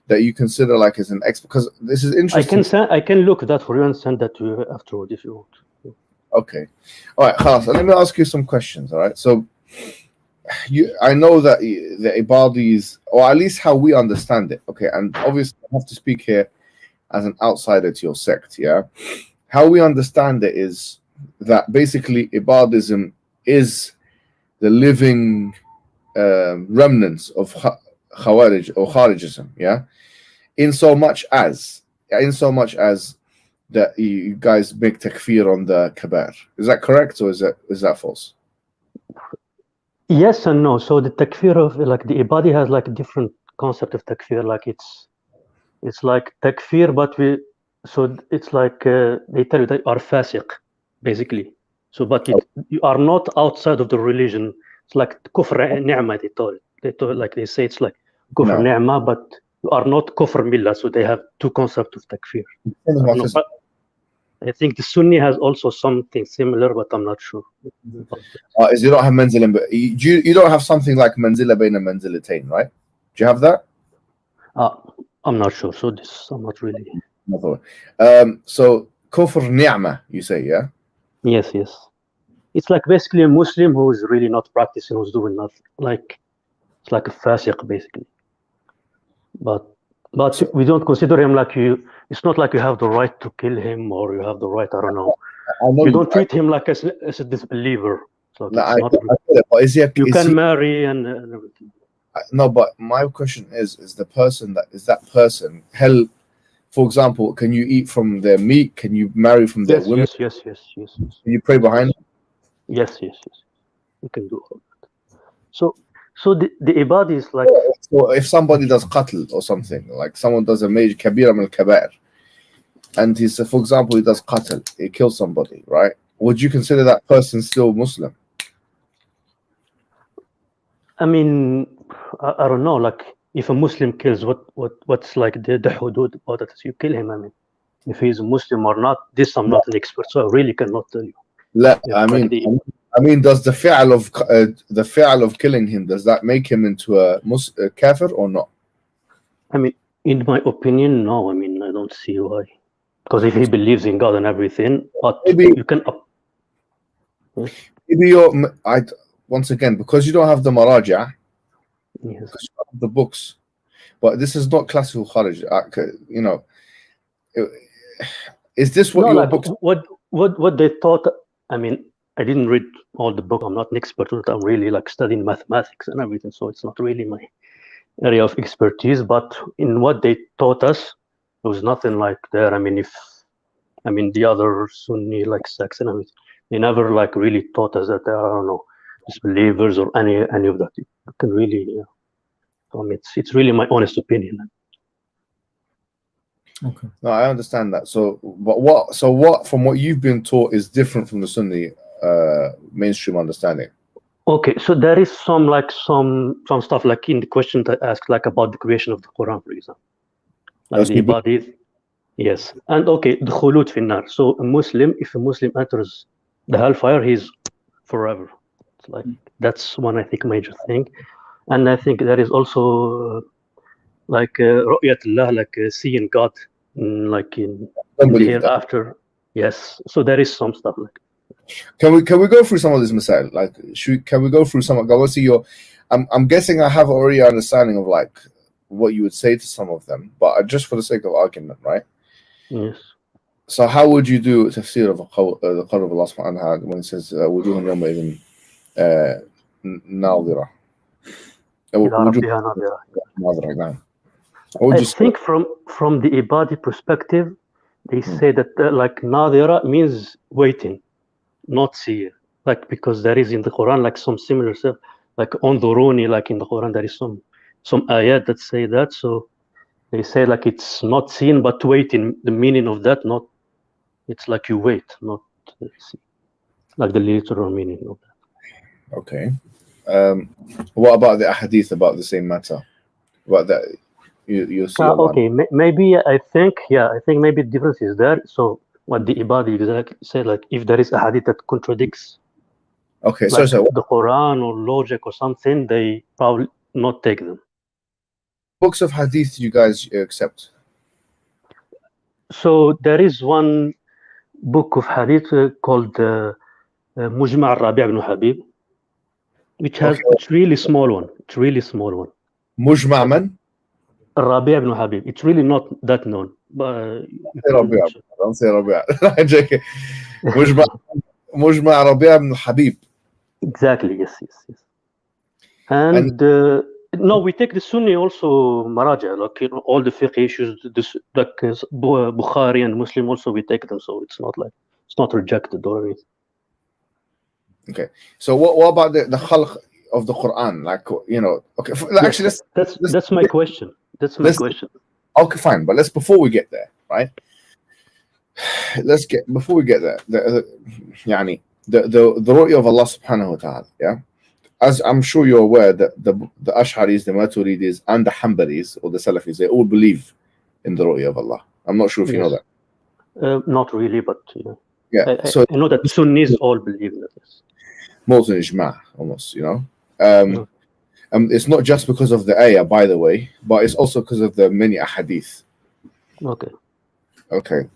that you consider like as an expert, because this is interesting. I can look at that for you and send that to you afterward if you want. Okay, all right, Khalas. Let me ask you some questions. All right, so I know that the Ibadis, or at least how we understand it. Okay, and obviously I have to speak here as an outsider to your sect. Yeah, how we understand it is that basically Ibadism is the living remnants of Khawarij or Kharijism. Yeah, in so much as in so much as that you guys make takfir on the kabair. Is that correct, or is that false? Yes and no. So the takfir of like the ibadi has like a different concept of takfir. Like it's like takfir, but it's like they tell you they are fasiq, basically. So but you are not outside of the religion. It's like kufr ni'mah, they told it. They say it's like kufr No. ni'mah, but you are not kufr millah. So they have two concepts of takfir. I think the Sunni has also something similar, but I'm not sure. Is you don't have manzila, but you don't have something like manzila bayna manzilatain, right? Do you have that? I'm not sure. So this I'm not really. So kufr ni'mah, you say, yeah? Yes. It's like basically a Muslim who is really not practicing, who's doing nothing. Like it's like a fasiq basically. But we don't consider him like you. It's not like you have the right to kill him or you have the right. I don't know. You don't treat him like as a disbeliever. So but is you can marry and everything. No, but my question is that person hell? For example, can you eat from their meat? Can you marry from their women? Yes. Can you pray behind them? Yes. You can do all that. So the ibad is like. So if somebody does qatl or something, like someone does a major kabira min al-kabair, and for example, he does qatl, he kills somebody, right? Would you consider that person still Muslim? I mean, I don't know. Like, if a Muslim kills, what's like the hudud about that? You kill him. I mean, if he's a Muslim or not, this I'm not an expert, so I really cannot tell you. I mean, does the fi'al of killing him, does that make him into a kafir or not? I mean, in my opinion, no. I mean, I don't see why. Because if he believes in God and everything, but maybe you can. Maybe once again, because you don't have the maraja, because you don't have the books, but this is not classical kharij. You know, is this what your books? What they taught? I mean, I didn't read all the book. I'm not an expert. I'm really like studying mathematics and everything, so it's not really my area of expertise. But in what they taught us, there was nothing like there. I mean, the other Sunni like sects and everything, they never like really taught us that there are, I don't know, disbelievers or any of that. You can really, it's really my honest opinion. Okay. No, I understand that. So what from what you've been taught is different from the Sunni mainstream understanding? Okay, so there is some stuff like in the question that I asked, like about the creation of the Quran, for example. Like the ibadith. Yes. And okay, the khulud fi nar. So if a Muslim enters the hellfire, he's forever. It's like that's one, I think, major thing. And I think there is also like ru'yatullah, like seeing God like in the hereafter. Yes. So there is some stuff like. Can we go through some of this masail? Like, can we go through some? I want to see your. I'm guessing I have already an understanding of like what you would say to some of them, but just for the sake of argument, right? Yes. So how would you do tafsir of the qawl of Allah subhanahu wa ta'ala when it says wujuhun yawma idhin nadira? I think from the ibadi perspective, they say that like nadira means waiting, not seer. Like, because there is in the Quran like some similar stuff, like unduruni, like in the Quran there is some ayat that say that. So they say like it's not seen but waiting. The meaning of that, not it's like you wait, not see. Like the literal meaning of that. Okay. What about the ahadith about the same matter? What that you see? Okay, maybe I think maybe the difference is there. So what the ibadi exactly say, like if there is a hadith that contradicts okay, like the Quran or logic or something, they probably not take them. Books of hadith you guys accept? So there is one book of hadith called Mujma' al-Rabi' ibn Habib, which has it's really small one. It's really small one. Mujma' man? Rabi' ibn Habib. It's really not that known. But don't say Rabi'. I'm joking. Mujma' Rabi' ibn Habib. Exactly. Yes. And No, we take the Sunni also maraja, like all the fiqh issues, this like Bukhari and Muslim also we take them, so it's not rejected or anything. Okay. So what about the khalq of the Quran? Like, okay. Actually, that's my question. That's my question. Okay, fine. But before we get there, right? Before we get there, the ru'ya of Allah subhanahu wa ta'ala, yeah? As I'm sure you're aware that the Ash'aris, the Maturidis, and the Hanbalis or the Salafis, they all believe in the ru'ya of Allah. I'm not sure if you know that. Not really, but yeah. I know that Sunnis all believe in this. More than ijma', almost, it's not just because of the ayah, by the way, but it's also because of the many ahadith. Okay.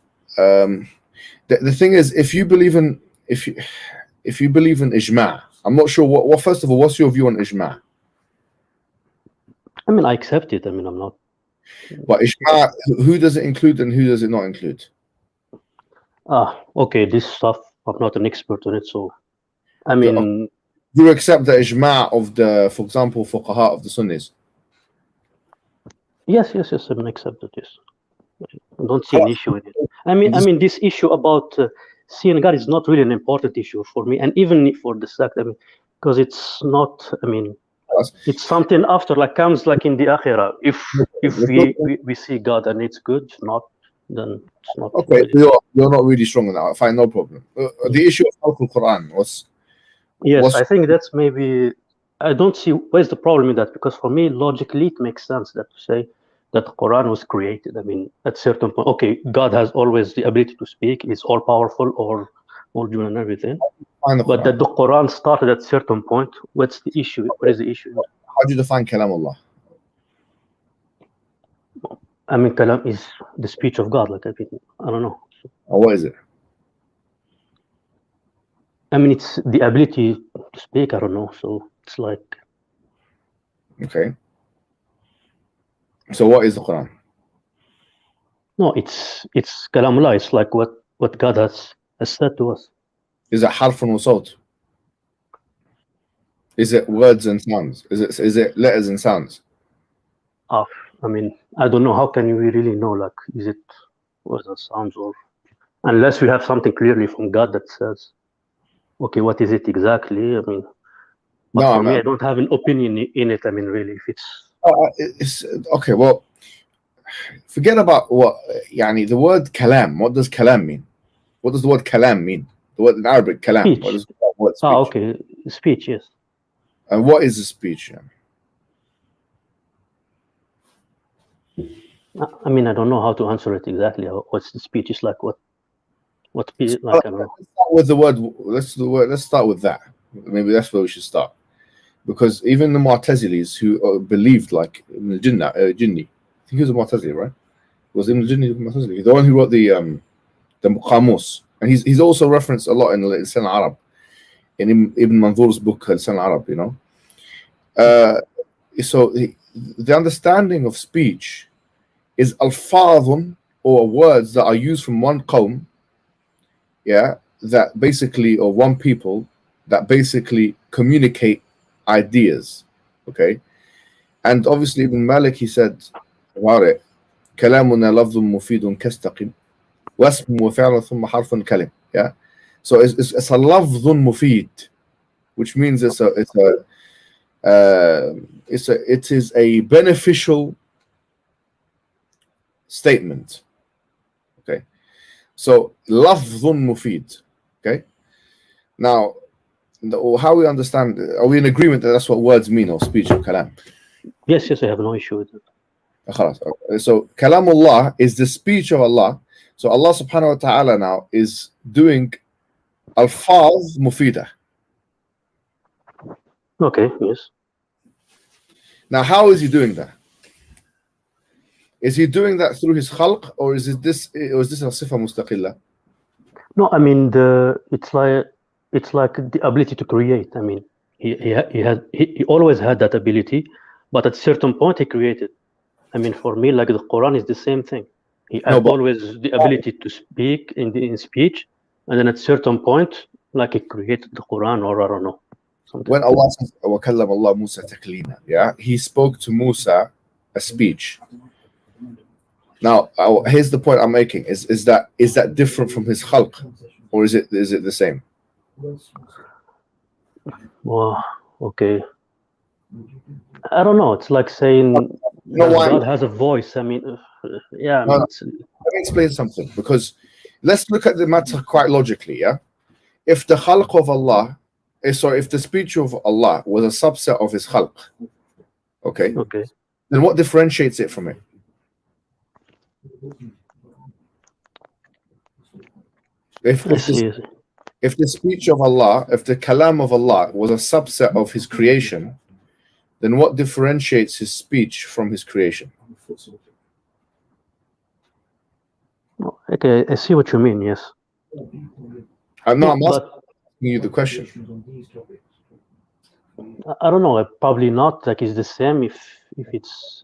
The thing is, if you believe in ijma', I'm not sure what. First of all, what's your view on ijma'? I mean, I accept it. I mean, I'm not. But ijma', who does it include and who does it not include? Okay. This stuff, I'm not an expert on it, so I mean. Do you accept the ijma' of the, for example, fuqaha of the Sunnis? Yes, I accept it. Yes. I don't see an issue with it. I mean, this issue about seeing God is not really an important issue for me, and even for the sect. I mean, because it's not. I mean, it's something after, like, comes like in the akhirah. If we see God and it's good, if not, then it's not. Okay, really. You're not really strong on that. Fine, no problem. The issue of Al-Quran was. Yes, I think that's maybe. I don't see where's the problem in that, because for me, logically, it makes sense that to say that the Quran was created. I mean, at certain point, okay, God has always the ability to speak, is all powerful, or all doing and everything. But that the Quran started at certain point. What's the issue? What is the issue? How do you define Kalam Allah? I mean, Kalam is the speech of God. Like, I don't know. What is it? I mean, it's the ability to speak. I don't know. So it's like. Okay. So what is the Quran? No, it's Kalamullah. It's like what God has said to us. Is it harfun wa sawt? Is it words and sounds? Is it letters and sounds? I mean, I don't know. How can we really know? Like, is it words and sounds, or unless we have something clearly from God that says, okay, what is it exactly? I mean, but for me, I don't have an opinion in it. I mean, really, if it's okay. Well, forget about the word kalam. What does kalam mean? What does the word kalam mean? The word in Arabic, kalam. Speech. What does the word speech? Okay, speech, yes. And what is a speech? I mean, I don't know how to answer it exactly. What's the speech? Is like what speech? Like, I don't know. Let's start with the word. Let's start with that. Maybe that's where we should start. Because even the Mu'tazilis who believed, like Ibn Jinni, I think he was a Mu'tazili, right? Was Ibn Jinni Mu'tazili? The one who wrote the Qamus, and he's also referenced a lot in Lisan Arab, in Ibn Manzur's book Lisan Arab. So the understanding of speech is alfadhun, or words that are used from one qawm, that basically, or one people that basically communicate ideas, okay? And obviously Ibn Malik, he said about it, كلامنا لفظ مفيد كاستقم واسم وفعل ثم حرف كلم. So it's a لفظ مفيد, which means it is a beneficial statement, okay? So لفظ مفيد, okay? Now, how we understand, are we in agreement that that's what words mean, or speech, or kalam? Yes, I have no issue with it. So kalamullah is the speech of Allah. So Allah subhanahu wa ta'ala now is doing alfaz mufida. Okay, yes. Now, how is he doing that? Is he doing that through his khalq, or is this a sifa mustaqillah? No, I mean, it's like the ability to create. I mean, he always had that ability, but at a certain point he created. I mean, for me, like the Quran is the same thing. He had always the ability to speak in speech, and then at a certain point, like he created the Quran, or I don't know. something. When Allah says, وَكَلَّمَ اللَّهُ مُوسَى تَكْلِيمًا, yeah, He spoke to Musa a speech. Now, here's the point I'm making: is that different from His khalq, or is it the same? Well, okay. I don't know. It's like saying know that why? God has a voice. I mean, yeah. I No, mean, no. Let me explain something, because let's look at the matter quite logically. Yeah, if the khalq of Allah, if the speech of Allah was a subset of His khalq, okay, then what differentiates it from it? If the speech of Allah, if the kalam of Allah was a subset of His creation, then what differentiates His speech from His creation? Okay, I see what you mean. Yes. I'm asking you the question. I don't know. Probably not. Like, it's the same if it's.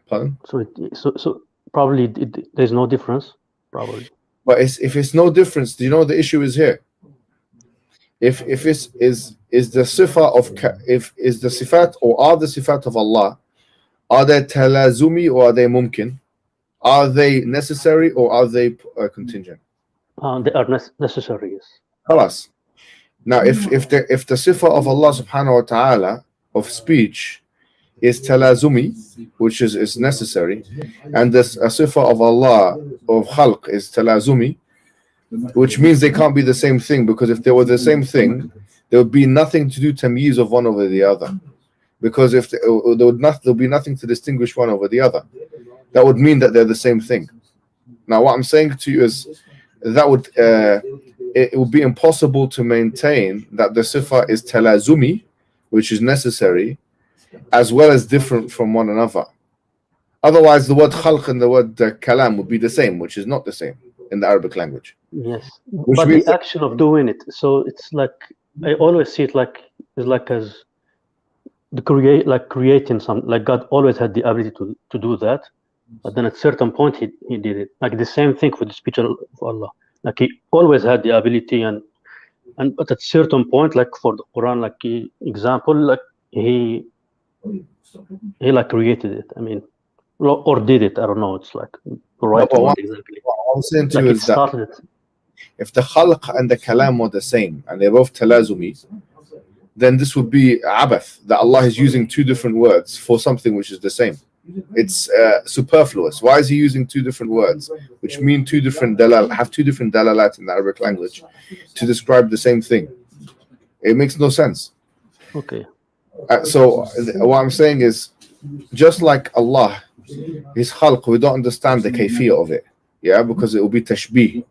Pardon? So probably there's no difference. Probably. But if it's no difference, do you know what the issue is here? If it's is the sifa of is the sifat, or are the sifat of Allah, are they talazumi or are they mumkin? Are they necessary or are they contingent? They are necessary. Yes. Khalas. Now, if the sifa of Allah subhanahu wa ta'ala of speech is talazumi, which is necessary, and this sifa of Allah of khalq is talazumi, which means they can't be the same thing, because if they were the same thing, there would be nothing to do tamyiz of one over the other, because if there'll be nothing to distinguish one over the other. That would mean that they're the same thing. Now, what I'm saying to you is that it would be impossible to maintain that the sifa is talazumi, which is necessary, as well as different from one another. Otherwise, the word khalq and the word kalam would be the same, which is not the same in the Arabic language. Yes, but the action of doing it. So it's like, I always see it like as the creating some. Like, God always had the ability to do that, but then at certain point he did it. Like the same thing with the speech of Allah. Like, He always had the ability, but at certain point, like for the Quran, like example, like he like created it. I mean, or did it? I don't know. It's like the right word exactly. What I'm saying to like you it is that started. if the khalq and the kalam were the same and they're both talazumi, then this would be abath, that Allah is using two different words for something which is the same. It's superfluous. Why is He using two different words, which mean have two different dalalat in the Arabic language, to describe the same thing? It makes no sense. Okay. So what I'm saying is, just like Allah, His khalq, we don't understand the kayfiyah of it, yeah, because it will be tashbih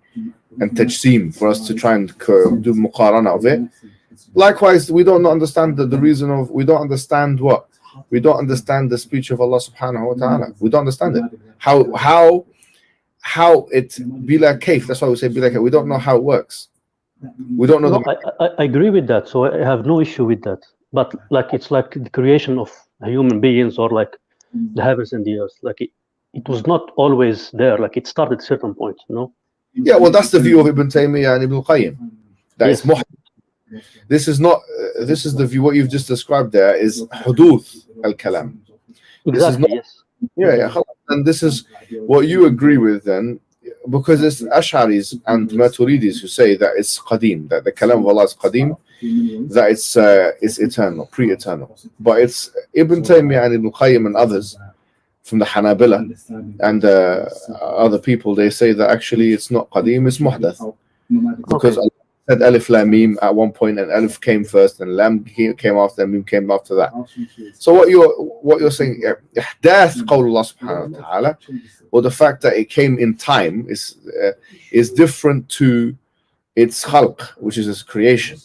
and tajseem for us to try and do muqarana of it. Likewise, we don't understand the reason of, we don't understand what? We don't understand the speech of Allah subhanahu wa ta'ala. We don't understand it. How it bila kayf. That's why we say bila kayf. We don't know how it works. We don't know. No, I agree with that. So I have no issue with that. But like, it's like the creation of human beings, or like the heavens and the earth. Like it was not always there. Like, it started at certain point, you know? Yeah, well, that's the view of Ibn Taymiyyah and Ibn Qayyim. That is muhdath. This is not. This is the view. What you've just described there is huduth al-kalam. Exactly. Yes. Yeah. And this is what you agree with then, because it's Ash'aris and Maturidis who say that it's qadim, that the kalam of Allah is qadim, that it's eternal, pre-eternal. But it's Ibn Taymiyyah and Ibn Qayyim and others from the Hanabila and other people, they say that actually it's not qadim, it's muhdath. Because Allah said alif lam mim at one point, and alif came first and lam came after and mim came after that. So what you're saying, ihdath qawlullah subhanahu wa ta'ala, or the fact that it came in time is different to its khalq, which is its creation.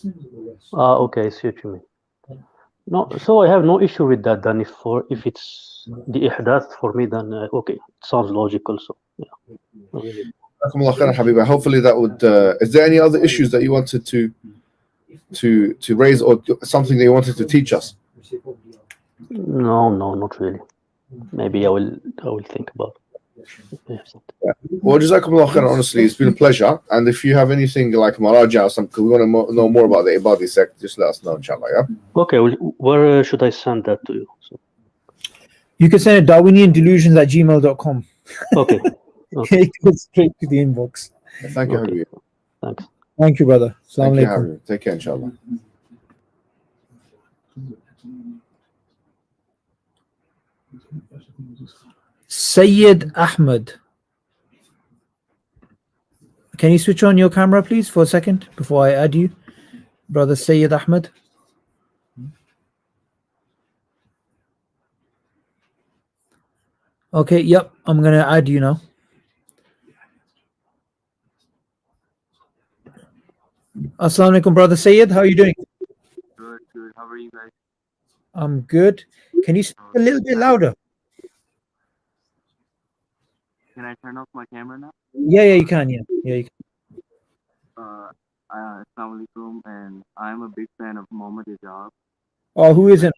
Okay, I see what you mean. No, so I have no issue with that. Then if it's the ihdath for me, then okay, it sounds logical. So yeah. Hopefully that would. Is there any other issues that you wanted to raise, or something that you wanted to teach us? No, not really. Maybe I will think about it. Well, Jazakumullah khairan, honestly, it's been a pleasure. And if you have anything like Maraja or something, we want to know more about the Ibadi sect, just let us know, inshallah, yeah? Okay, where should I send that to you? So, You can send it darwiniandelusions@gmail.com. okay. Okay. It goes straight to the inbox. Thank you, Okay. Habib. Thanks. Thank you, brother. Thank Assalamu you, alaikum. Habib. Take care, inshallah. Sayyid Ahmed. Can you switch on your camera, please, for a second before I add you, brother Sayyid Ahmed? Okay, yep, I'm gonna add you now. Assalamu alaikum, brother Sayyid. How are you doing? Good, good. How are you guys? I'm good. Can you speak a little bit louder? Can I turn off my camera now? Yeah, you can. Yeah, you can. Assalamu alaikum, and I'm a big fan of Muhammad Ijab. Oh, who isn't?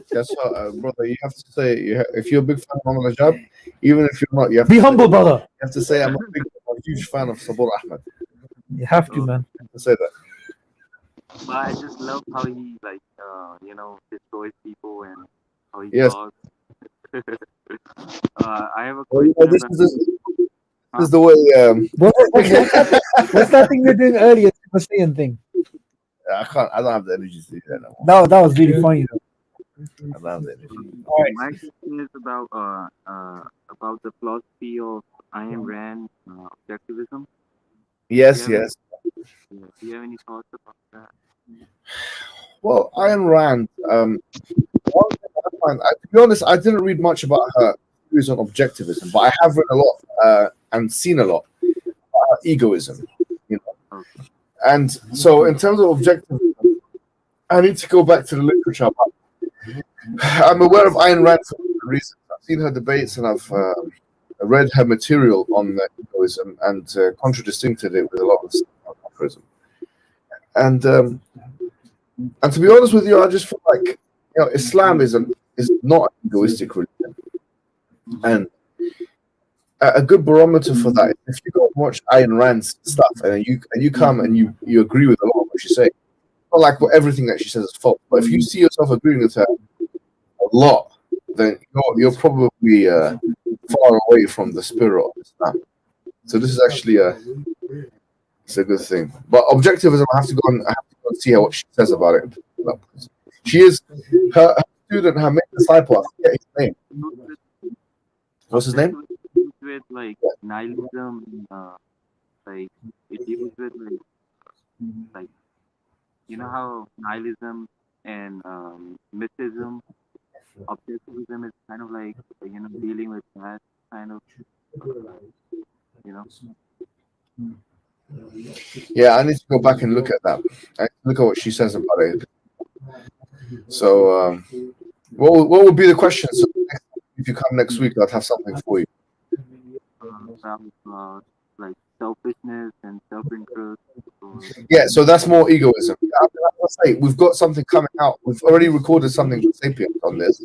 That's what, brother, you have to say, if you're a big fan of Muhammad Ajab, even if you're not, you have Be to humble, say, brother. You have to say, I'm a huge fan of Sabur Ahmed. You have to, man. You have to say that. But I just love how he destroys people and how he Yes. talks. I have a Well, question. this is the way. What's that thing you're doing earlier? The Syrian thing. I don't have the energy to do that no more. That was really funny, though. I don't have the energy. My question is about the philosophy of Ayn Rand, objectivism. Yes. Do you have any thoughts about that? Well, Ayn Rand. One thing I find, to be honest, I didn't read much about her views on objectivism, but I have read a lot and seen a lot about egoism. Okay. And so, in terms of objectivism, I need to go back to the literature. I'm aware of Ayn Rand for reasons. I've seen her debates and I've read her material on egoism and contradistinguished it with a lot of self-aphorism. And to be honest with you, I just feel like Islam is not an egoistic religion, and a good barometer for that is if you go and watch Ayn Rand's stuff and you come and you agree with a lot of what she's saying. Not like everything that she says is false, but if you see yourself agreeing with her a lot, then you're probably far away from the spirit of Islam. So this is actually it's a good thing. But objectivism, I have to go and see what she says about it. She is her student, her main disciple. I forget his name. What's his name? With nihilism, it deals with like how nihilism and mysticism, objectivism is kind of like dealing with that kind of Yeah, I need to go back and look at that. I look at what she says about it. So, what would be the question? So if you come next week, I'll have something for you. About selfishness and self-interest. Yeah, so that's more egoism. I'll say we've got something coming out. We've already recorded something with Sapient on this.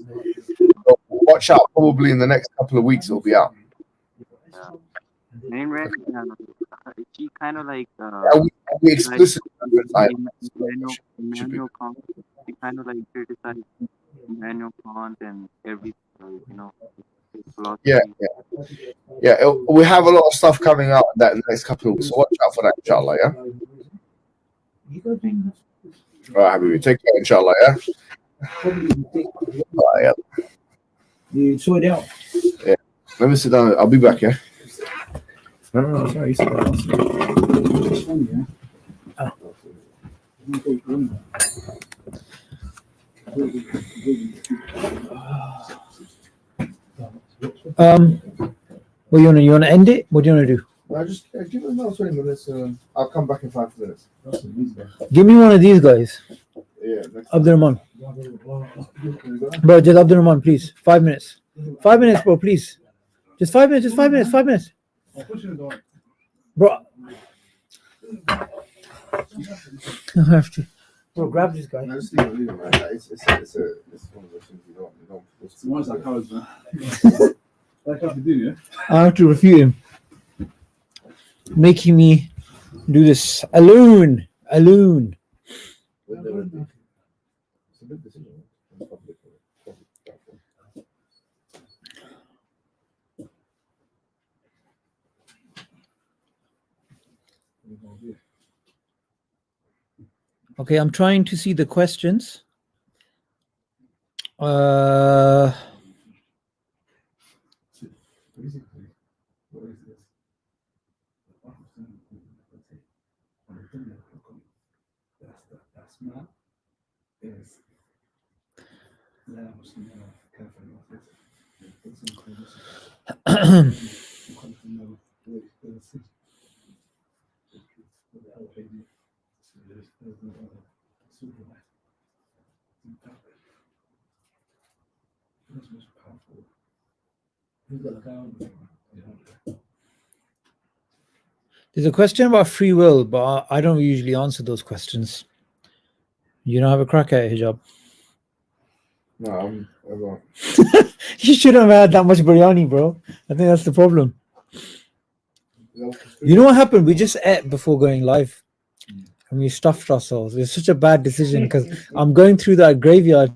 So watch out. Probably in the next couple of weeks, it'll be out. Ayn Rand, she kind of we explicitly Immanuel Kant. She kind of criticized Immanuel Kant and every philosophy. Yeah. We have a lot of stuff coming out that in the next couple of weeks. So watch out for that, inshallah. Yeah. All right, Habibi. Take care, inshallah. Yeah. All right, yeah. You sort it out. Yeah. Let me sit down. I'll be back. Yeah. No, sorry. It's funny, yeah. Well, you wanna end it? What do you wanna do? I just give me another 20 minutes. I'll come back in 5 minutes. Give me one of these guys. Yeah. Abdurrahman. Bro, just Abdurrahman, please. 5 minutes. 5 minutes, bro, please. Just 5 minutes. Just 5 minutes. 5 minutes. Bro. I have to. Bro, grab this guy. It's a conversation you don't. It's one's like college, man. Like have to do, yeah? I have to refute him, making me do this alone. Alone. It's a big decision. Okay, I'm trying to see the questions. Basically, what is this? That's not is لا مسلم كافر There's a question about free will, but I don't usually answer those questions. You don't have a crack at it, hijab. No, I won't. You shouldn't have had that much biryani, bro. I think that's the problem. You know what happened? We just ate before going live, and we stuffed ourselves. It's such a bad decision because I'm going through that graveyard.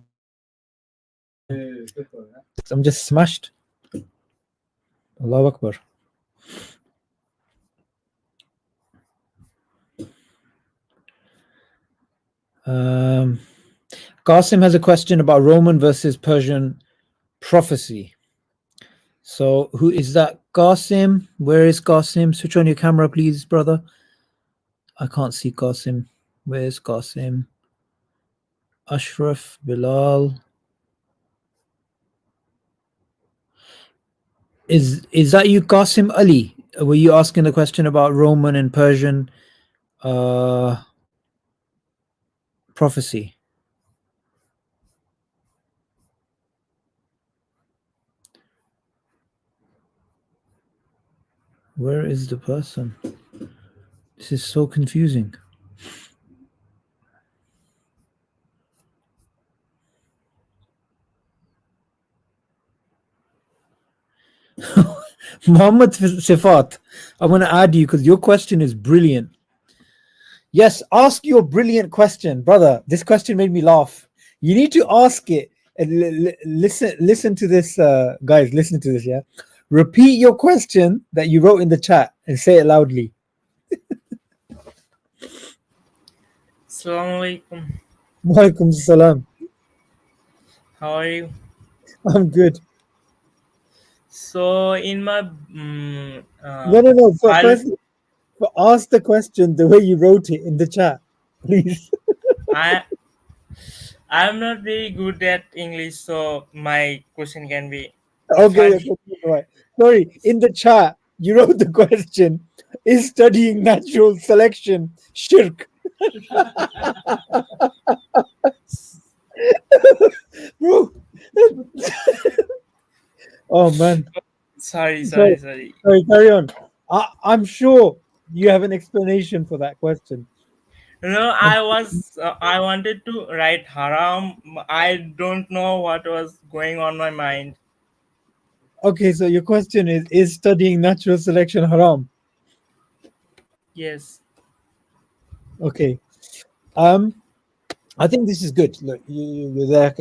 I'm just smashed. Allahu Akbar. Qasim has a question about Roman versus Persian prophecy. So who is that? Qasim? Where is Qasim? Switch on your camera, please, brother. I can't see Qasim. Where's Qasim? Ashraf, Bilal. Is that you, Qasim Ali? Were you asking the question about Roman and Persian prophecy? Where is the person? This is so confusing. Muhammad Sifat, I'm going to add you because your question is brilliant. Yes, ask your brilliant question, brother. This question made me laugh. You need to ask it and listen to this, guys. Listen to this, yeah. Repeat your question that you wrote in the chat and say it loudly. Assalamu alaikum. Walaikum salam. How are you? I'm good. So in my No. First, ask the question the way you wrote it in the chat, please. I'm not very good at English, so my question can be Okay, funny. right. Sorry, in the chat, you wrote the question: is studying natural selection shirk? Bro. Oh man. Sorry. Sorry, carry on. I'm sure you have an explanation for that question. No, I wanted to write haram. I don't know what was going on my mind. Okay, so your question is studying natural selection haram? Yes. Okay. I think this is good. Look, you're there.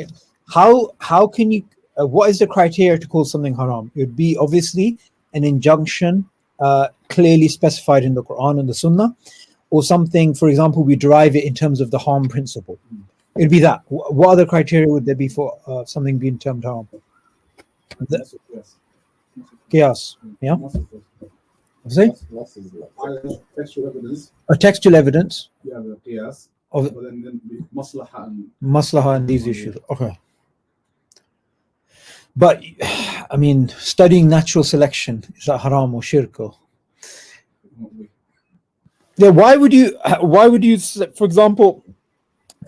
How can you? What is the criteria to call something haram? It would be obviously an injunction clearly specified in the Quran and the Sunnah, or something. For example, we derive it in terms of the harm principle. It'd be that. What other criteria would there be for something being termed haram? Qiyas. Yeah. Say Textual evidence. a textual evidence You have a qiyas. of But then maslaha and maslaha and these issues. Okay. But I mean, studying natural selection, is that haram or shirk? Yeah. Why would you, for example,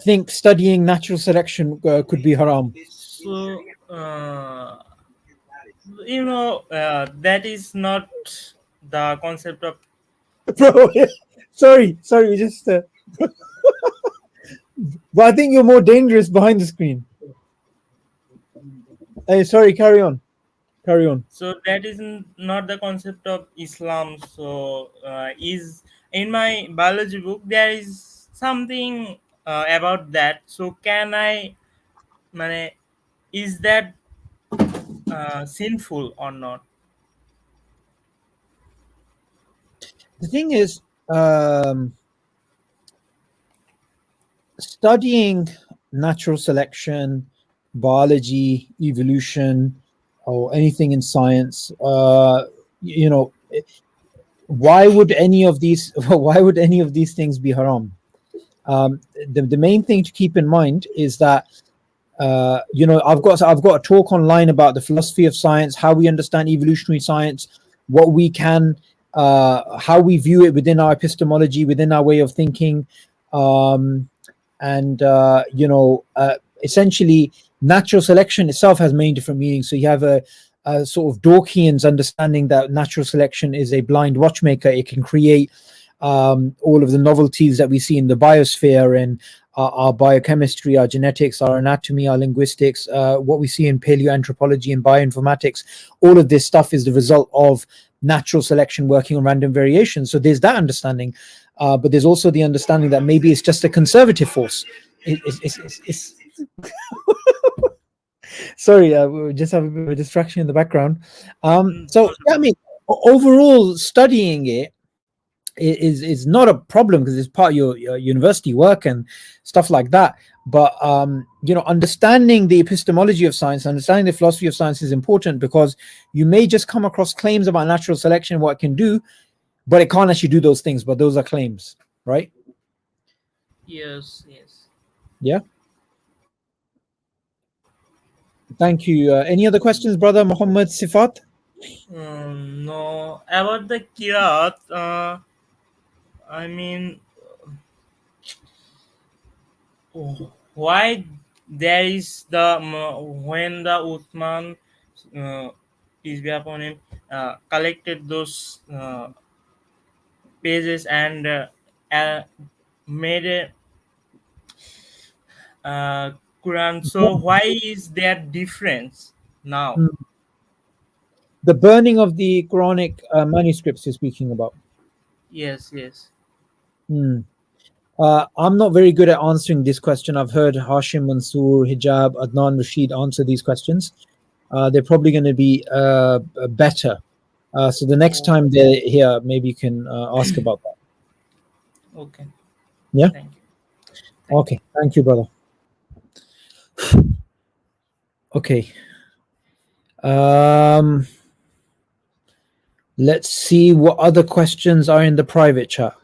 think studying natural selection could be haram? So that is not the concept of. Bro, sorry, we just. But I think you're more dangerous behind the screen. Hey, sorry, carry on. Carry on. So that is not the concept of Islam. So is in my biology book there is something about that. So can I, mane, is that sinful or not? The thing is, studying natural selection, biology, evolution, or anything in science, you know, why would any of these things be haram? The main thing to keep in mind is that you know, I've got a talk online about the philosophy of science, how we understand evolutionary science, what we can, how we view it within our epistemology, within our way of thinking, and you know, essentially, natural selection itself has many different meanings. So you have a sort of Dawkian's understanding that natural selection is a blind watchmaker. It can create all of the novelties that we see in the biosphere and our biochemistry, our genetics, our anatomy, our linguistics, what we see in paleoanthropology and bioinformatics. All of this stuff is the result of natural selection working on random variation. So there's that understanding, but there's also the understanding that maybe it's just a conservative force. It's sorry, we just have a bit of a distraction in the background. So yeah, I mean, overall, studying it is not a problem because it's part of your university work and stuff like that. But you know, understanding the epistemology of science, understanding the philosophy of science is important, because you may just come across claims about natural selection, what it can do, but it can't actually do those things. But those are claims, right? Yes. Yeah. Thank you. Any other questions, brother Muhammad Sifat? No, about the kirat. I mean, why there is the when the Uthman, peace be upon him, collected those pages and made a Quran. So why is there difference now? The burning of the Quranic manuscripts you're speaking about. Yes. I'm not very good at answering this question. I've heard Hashim Mansoor, Hijab, Adnan Rashid answer these questions. They're probably going to be better. So the next time they're here, maybe you can ask about that. Okay. Yeah? Thank you. Okay. Thank you, brother. Okay. Let's see what other questions are in the private chat.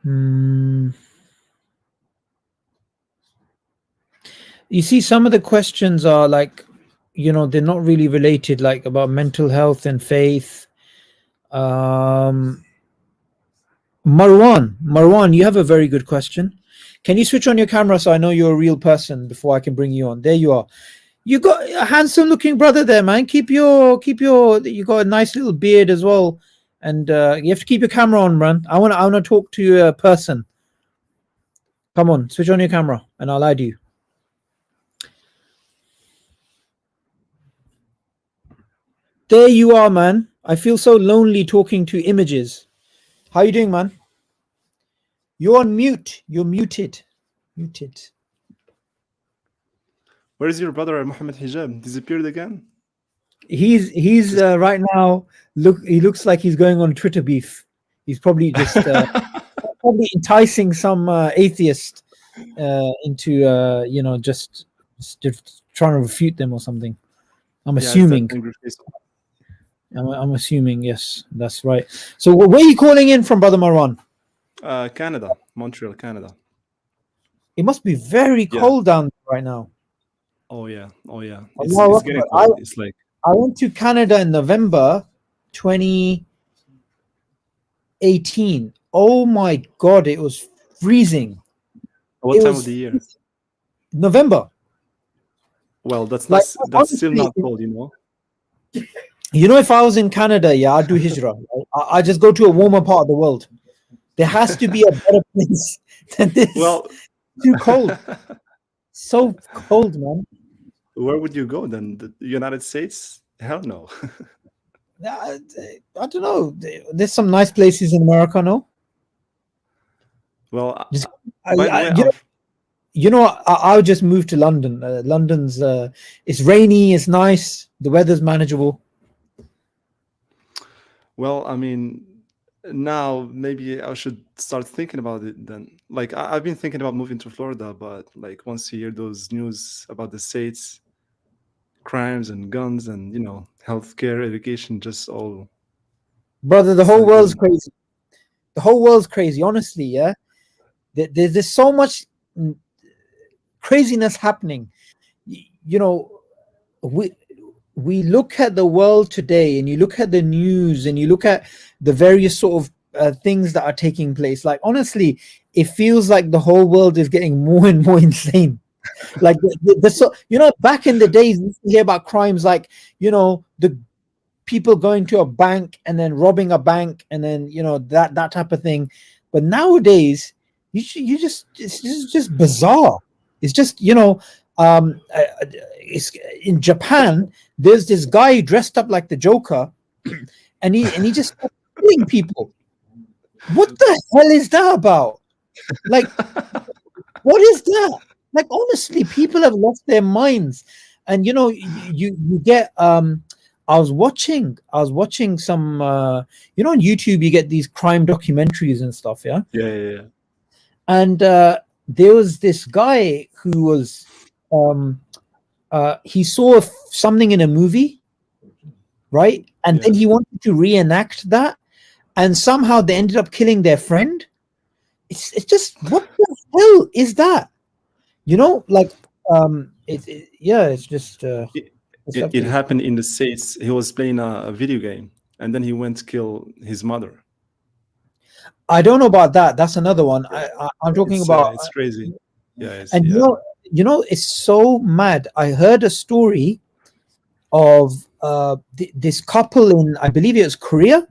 You see, some of the questions are like, you know, they're not really related, like about mental health and faith. Marwan, you have a very good question. Can you switch on your camera so I know you're a real person before I can bring you on? There you are. You got a handsome looking brother there, man. You got a nice little beard as well. And you have to keep your camera on, man. I wanna talk to you a person. Come on, switch on your camera and I'll add you. There you are, man. I feel so lonely talking to images. How you doing, man? You're on mute. You're muted. Where is your brother Muhammad Hijab? Disappeared again? He's right now. He looks like he's going on Twitter beef. He's probably just probably enticing some atheist into you know, just trying to refute them or something. I'm assuming. I'm assuming, yes, that's right. So where are you calling in from, brother Marwan? Canada, Montreal, Canada. It must be very cold down there right now. Oh yeah. It's getting cold. It's like, I went to Canada in November 2018, Oh my God, it was freezing. What It time was of the year? November. Well, that's Like, that's still honestly, not cold, you know. you know, if I was in Canada, yeah, I'd do hijrah. Right? I just go to a warmer part of the world. There has to be a better place than this. Well, Too cold. So cold, man. where would you go then? The United States? Hell no. I don't know. There's some nice places in America, no? Well, Just, by the way, you know, I'll just move to London. London's it's rainy, it's nice, the weather's manageable. well, I mean, now maybe I should start thinking about it then. Like I've been thinking about moving to Florida, but like once you hear those news about the states, crimes and guns and healthcare, education, just all. Brother, the It's whole not world's good. crazy. The whole world's crazy, honestly, yeah. There's so much craziness happening. You know, we look at the world today, and you look at the news, and you look at the various sort of things that are taking place. Like, honestly, it feels like the whole world is getting more and more insane. Like so, back in the days, you used to hear about crimes like, the people going to a bank and then robbing a bank, and then that type of thing. But nowadays, it's just bizarre. It's just it's in Japan. There's this guy dressed up like the Joker, and he just starts killing people. What the hell is that about? Like, what is that? Like, honestly, people have lost their minds. And you get I was watching some on YouTube, you get these crime documentaries and stuff, yeah. Yeah. And there was this guy who was he saw something in a movie, right? And then he wanted to reenact that, and somehow they ended up killing their friend. It's just, what the hell is that? Like, it's just It happened in the States. He was playing a video game, and then he went to kill his mother. I don't know about that. That's another one. I'm talking about. It's crazy. Yeah. And it's so mad. I heard a story of this couple in, I believe it was Korea.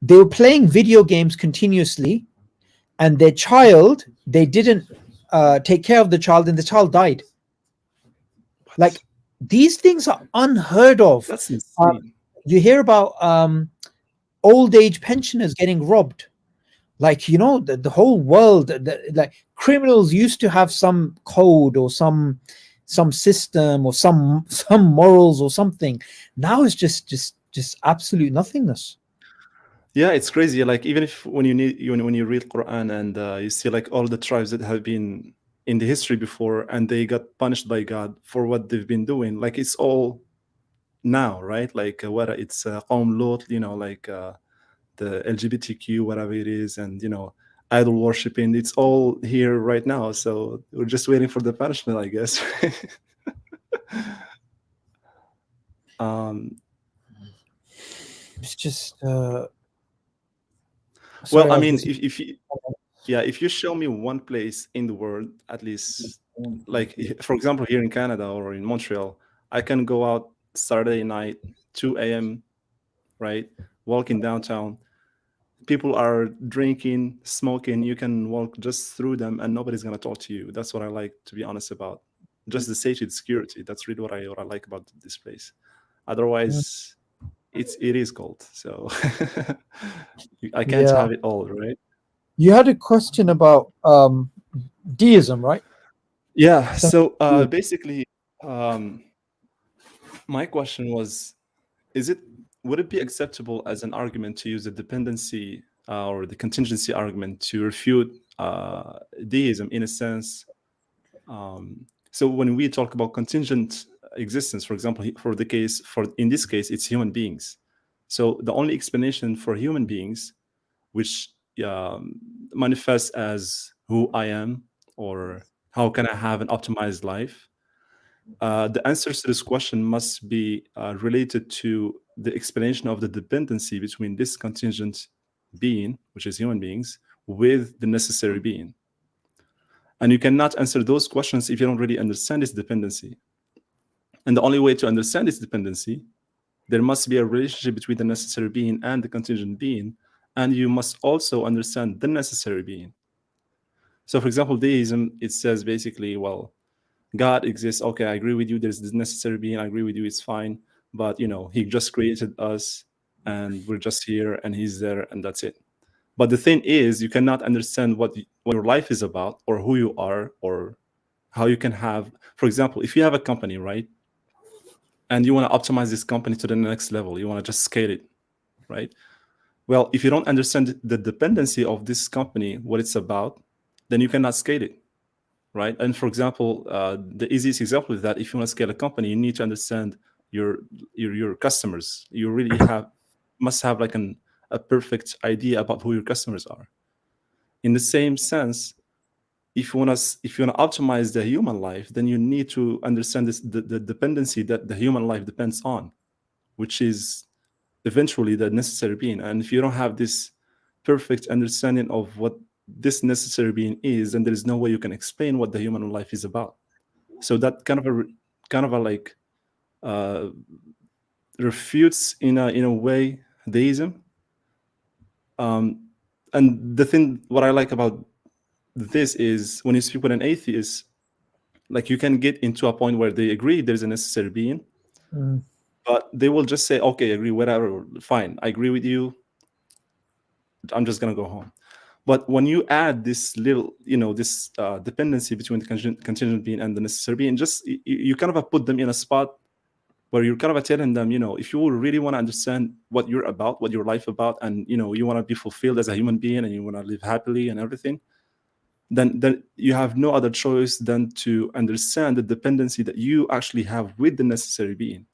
They were playing video games continuously, and their child, they didn't take care of the child, and the child died. Like, these things are unheard of. That's insane. You hear about old age pensioners getting robbed. Like, the whole world, like, criminals used to have some code or some system or some morals or something. Now it's just absolute nothingness. Yeah, it's crazy. Like, even if when you read Quran and you see like all the tribes that have been in the history before, and they got punished by God for what they've been doing, like, it's all now, right? Like whether it's Qawm Lut, like the LGBTQ, whatever it is, and idol worshiping, it's all here right now. So we're just waiting for the punishment, I guess. It's just well, I mean, if you show me one place in the world, at least, like, for example, here in Canada or in Montreal, I can go out Saturday night, 2 a.m., right, walking downtown. People are drinking, smoking. You can walk just through them, and nobody's gonna talk to you. That's what I like, to be honest, about just the safety, the security. That's really what I like about this place. Otherwise, it is cold. So I can't have it all, right? You had a question about deism, right? Yeah. So basically, my question was, would it be acceptable as an argument to use the dependency or the contingency argument to refute deism in a sense? So when we talk about contingent existence, for example, in this case, it's human beings. So the only explanation for human beings, which manifests as who I am, or how can I have an optimized life, the answers to this question must be related to the explanation of the dependency between this contingent being, which is human beings, with the necessary being. And you cannot answer those questions if you don't really understand its dependency. And the only way to understand its dependency, there must be a relationship between the necessary being and the contingent being, and you must also understand the necessary being. So, for example, deism, it says basically, well, God exists. Okay, I agree with you. There's this necessary being. I agree with you. It's fine. But, he just created us and we're just here and he's there and that's it. But the thing is, you cannot understand what your life is about or who you are or how you can have, for example, if you have a company, right? And you want to optimize this company to the next level, you want to just scale it, right? Well, if you don't understand the dependency of this company, what it's about, then you cannot scale it, right? And for example, the easiest example is that if you want to scale a company, you need to understand your customers. You really must have like a perfect idea about who your customers are. In the same sense, if you want to optimize the human life, then you need to understand the dependency that the human life depends on, which is eventually the necessary being. And if you don't have this perfect understanding of what this necessary being is, then there is no way you can explain what the human life is about. So that kind of a like refutes in a way deism. And the thing, what I like about this is when you speak with an atheist, like you can get into a point where they agree there's a necessary being, but they will just say, okay, agree, whatever, fine, I agree with you, I'm just gonna go home. But when you add this little, this dependency between the contingent being and the necessary being, just you kind of put them in a spot where you're kind of telling them, if you really want to understand what you're about, what your life about, and you want to be fulfilled as a human being and you want to live happily and everything, then you have no other choice than to understand the dependency that you actually have with the necessary being,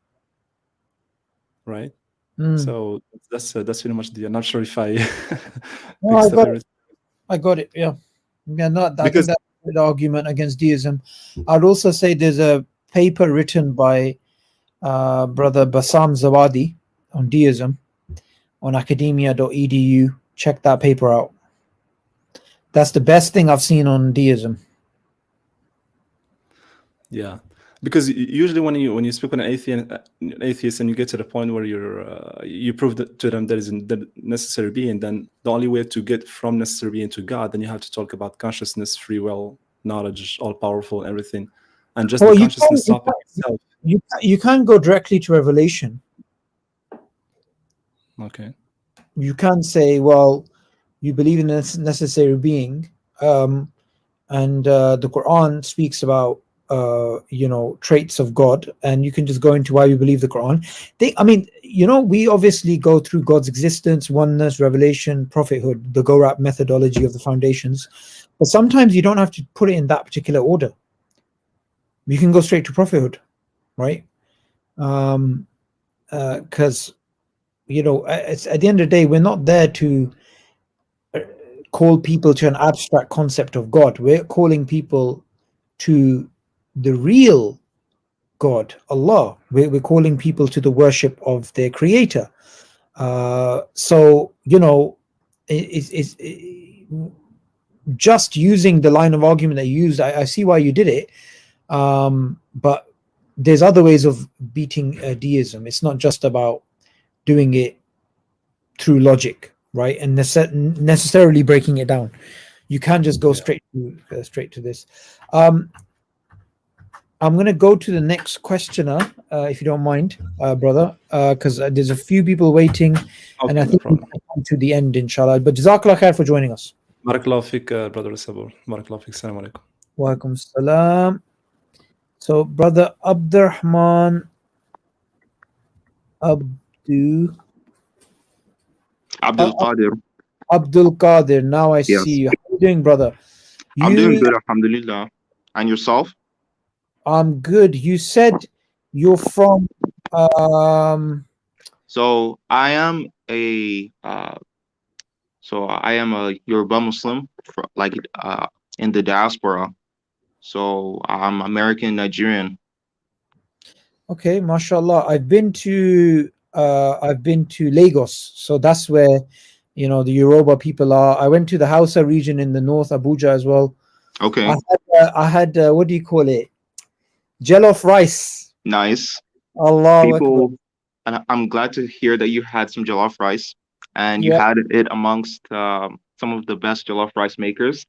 right? So that's pretty much the. I'm not sure if I. I got it. Yeah. I think that's the argument against deism. I'd also say there's a paper written by Brother Bassam Zawadi on deism on academia.edu. Check that paper out. That's the best thing I've seen on deism. Yeah, because usually when you speak with an atheist and you get to the point where you prove to them there is the necessary being, then the only way to get from necessary being to God, then you have to talk about consciousness, free will, knowledge, all powerful, everything, and just the consciousness topic itself. You can't go directly to revelation. Okay. You can't say, well, you believe in a necessary being, and the Quran speaks about traits of God, and you can just go into why we believe the Quran. We obviously go through God's existence, oneness, revelation, prophethood, the GORAP methodology of the foundations, but sometimes you don't have to put it in that particular order. You can go straight to prophethood, right? Because it's at the end of the day, we're not there to call people to an abstract concept of God. We're calling people to the real God, Allah. We're calling people to the worship of their creator. It's just using the line of argument that you used. I see why you did it, but there's other ways of beating deism. It's not just about doing it through logic, right? And necessarily breaking it down. You can't just go straight to this. I'm going to go to the next questioner, if you don't mind, brother, because there's a few people waiting, and I think we'll come to the end, inshallah. But Jazakallah khair for joining us. Barakallahu fik, brother Sabur. Barakallahu fik. Assalamu alaikum. Wa alaikum salam. So, brother Abdurrahman Abdul Qadir. Abdul Qadir. Now I see you. How are you doing, brother? I'm doing good, alhamdulillah. And yourself? I'm good. You said you're from So I am a Yoruba Muslim in the diaspora. So I'm American Nigerian. Okay, mashallah. I've been to Lagos, so that's where The Yoruba people are. I went to the Hausa region in the north, Abuja as well. Okay. I had what do you call it? Jollof rice. Nice. Allahu Akbar. People, and I'm glad to hear that you had some jollof rice and you Yeah. had it amongst some of the best jollof rice makers.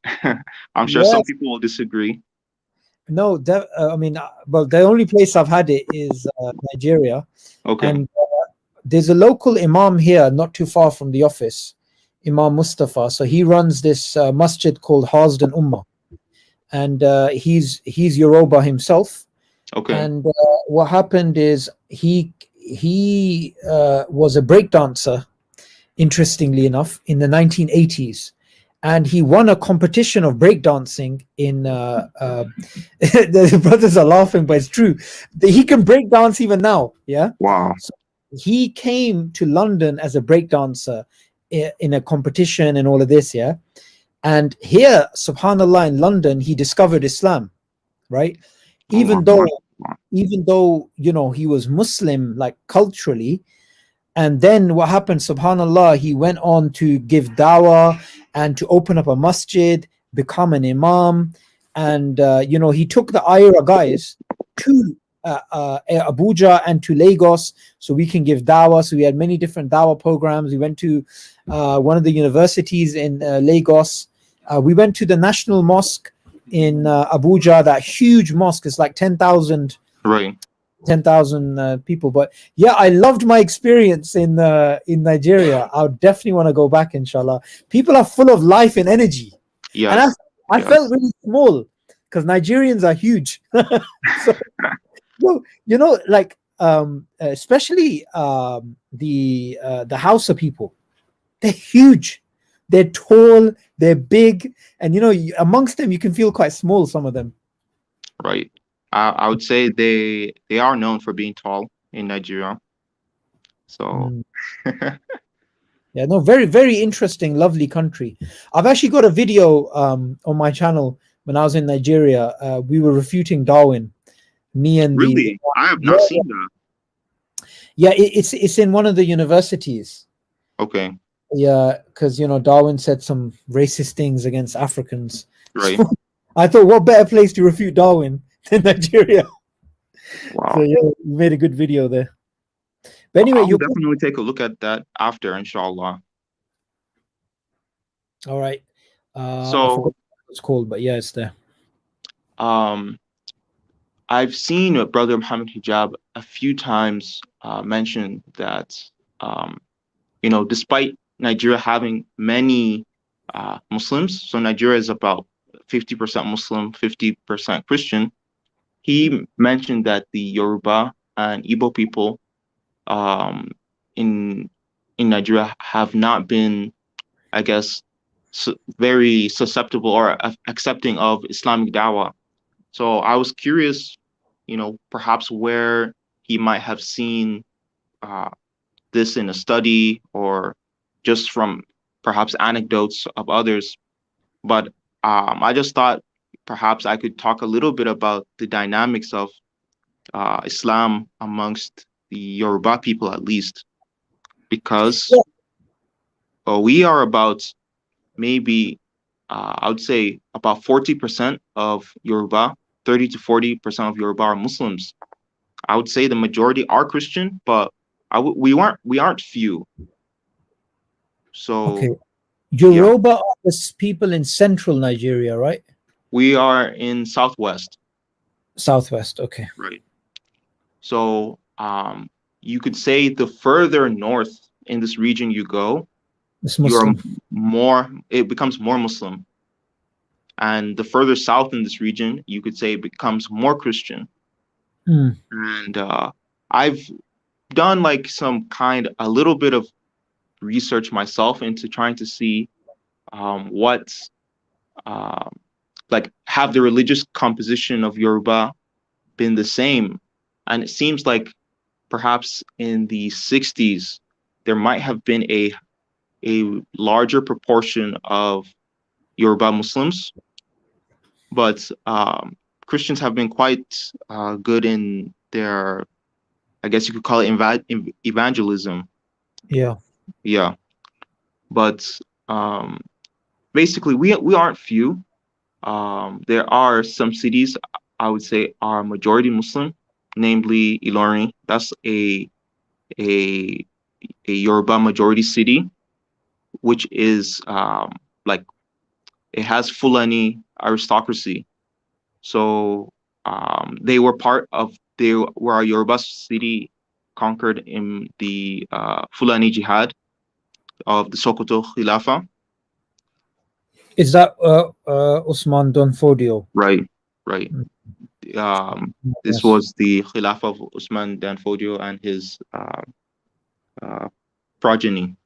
I'm sure Yes. some people will disagree. No, well, the only place I've had it is Nigeria, Okay. and there's a local imam here, not too far from the office, Imam Mustafa. So he runs this masjid called Hazdan Ummah, and he's Yoruba himself. Okay. And what happened is he was a breakdancer, interestingly enough, in the 1980s. And he won a competition of breakdancing in the brothers are laughing, but it's true. He can breakdance even now. Yeah. Wow. So he came to London as a breakdancer in a competition and all of this. Yeah. And here, subhanallah, in London, he discovered Islam, right? Even though he was Muslim, like culturally. And then what happened, subhanallah, he went on to give dawah and to open up a masjid, become an imam. And, he took the Ira guys to Abuja and to Lagos so we can give dawah. So we had many different dawah programs. We went to one of the universities in Lagos. We went to the National Mosque in Abuja, that huge mosque. It's like 10,000. Right. 10,000 people. But yeah, I loved my experience in Nigeria. I would definitely want to go back, inshallah. People are full of life and energy. Yes. And I felt really small because Nigerians are huge. So, especially the Hausa people, they're huge. They're tall, they're big, and amongst them you can feel quite small, some of them. Right. I would say they are known for being tall in Nigeria. So yeah, no, very, very interesting, lovely country. I've actually got a video on my channel when I was in Nigeria. We were refuting Darwin. Me and really, I have not seen that. Yeah, it's in one of the universities. Okay. Yeah, because Darwin said some racist things against Africans. Right. So I thought, what better place to refute Darwin than Nigeria? Wow. So yeah, you made a good video there. But anyway, I'll definitely take a look at that after, inshallah. All right. So I forgot what it's called, but yeah, it's there. I've seen Brother Muhammad Hijab a few times mention that despite Nigeria having many Muslims, so Nigeria is about 50% Muslim, 50% Christian. He mentioned that the Yoruba and Igbo people in Nigeria have not been, I guess, very susceptible or accepting of Islamic dawah. So I was curious, perhaps where he might have seen this in a study or just from perhaps anecdotes of others. But I just thought perhaps I could talk a little bit about the dynamics of Islam amongst the Yoruba people, at least, because we are about maybe, I would say about 40% of Yoruba, 30 to 40% of Yoruba are Muslims. I would say the majority are Christian, but we aren't few. So okay, Yoruba are the people in central Nigeria, right? We are in southwest. Southwest, okay. Right. So you could say the further north in this region you go, it becomes more Muslim. And the further south in this region, you could say it becomes more Christian. And I've done like a little bit of research myself into trying to see have the religious composition of Yoruba been the same. And it seems like perhaps in the 60s, there might have been a larger proportion of Yoruba Muslims, but Christians have been quite good in their, I guess you could call it evangelism. Yeah. Yeah. but basically we aren't few. There are some cities I would say are majority Muslim, namely Ilorin. That's a a Yoruba majority city, which is like it has Fulani aristocracy. So they were part of they were a Yoruba city conquered in the Fulani Jihad of the Sokoto Khilafa. Is that Usman Donfodio? Right, right. This Yes. was the Khilafah of Usman Dan Fodio and his progeny.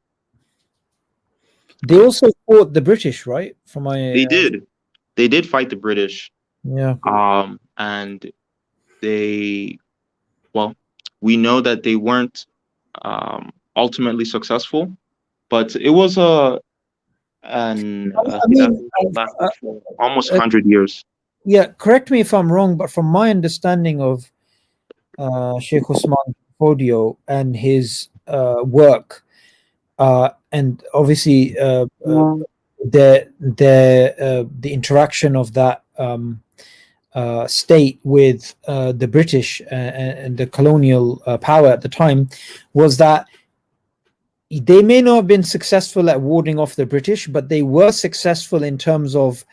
They also fought the British, right? From my They did fight the British. yeah. And they, well, we know that they weren't ultimately successful, but it was lasted for almost 100 years. Yeah, correct me if I'm wrong, but from my understanding of Sheikh Usman Fodio and his work, and obviously the interaction of that state with the British and the colonial power at the time, was that they may not have been successful at warding off the British, but they were successful in terms of,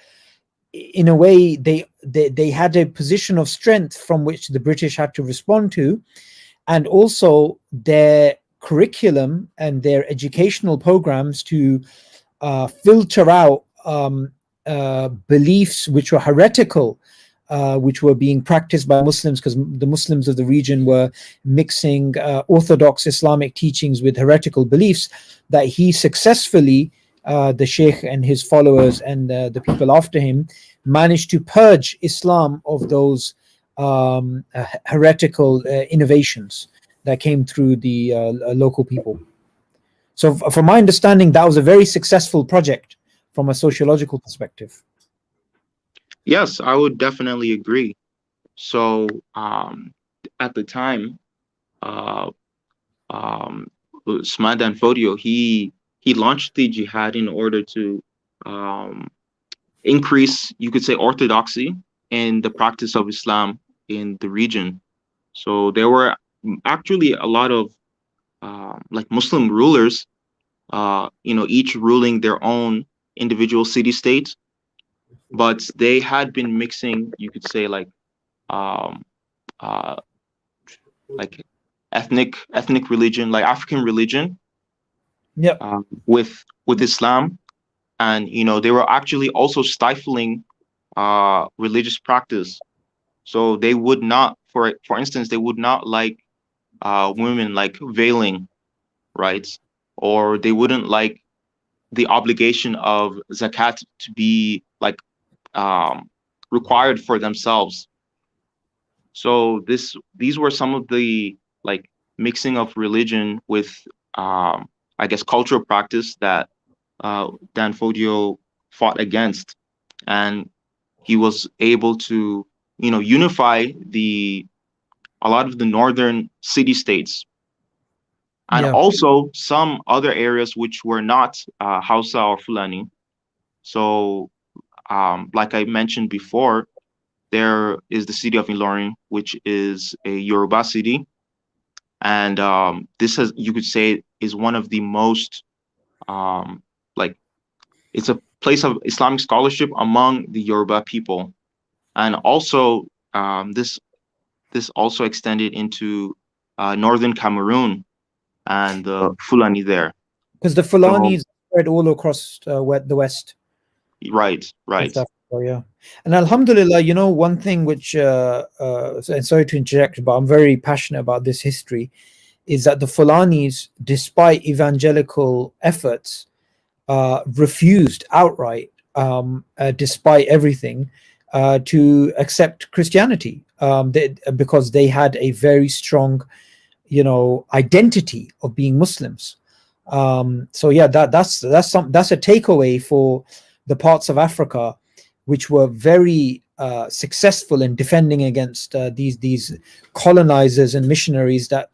in a way, they had a position of strength from which the British had to respond to, and also their curriculum and their educational programs to filter out beliefs which were heretical, which were being practiced by Muslims, because the Muslims of the region were mixing orthodox Islamic teachings with heretical beliefs, that he successfully, the Sheikh and his followers and the people after him, managed to purge Islam of those heretical innovations that came through the local people. So from my understanding, that was a very successful project from a sociological perspective. Yes, I would definitely agree. So at the time, Usman Dan Fodio, he launched the jihad in order to increase, you could say, orthodoxy in the practice of Islam in the region. So there were actually a lot of like Muslim rulers, each ruling their own individual city states, but they had been mixing, you could say, like ethnic religion, like African religion, with Islam, and they were actually also stifling religious practice. So they would not, for instance, they would not like women like veiling, right? Or they wouldn't like the obligation of zakat to be like required for themselves. So these were some of the like mixing of religion with I guess cultural practice that Dan Fodio fought against, and he was able to unify a lot of the northern city states, and also some other areas which were not Hausa or Fulani. So like I mentioned before, there is the city of Ilorin, which is a Yoruba city, and this you could say, is one of the most like, it's a place of Islamic scholarship among the Yoruba people, and also this also extended into northern Cameroon and the Fulani there, because the Fulani spread all across the west. Right. Yeah, and Alhamdulillah, one thing which, and sorry to interject, but I'm very passionate about this history, is that the Fulanis, despite evangelical efforts, refused outright, despite everything, to accept Christianity, because they had a very strong, identity of being Muslims. So yeah, that's a takeaway for the parts of Africa which were very successful in defending against these colonizers and missionaries that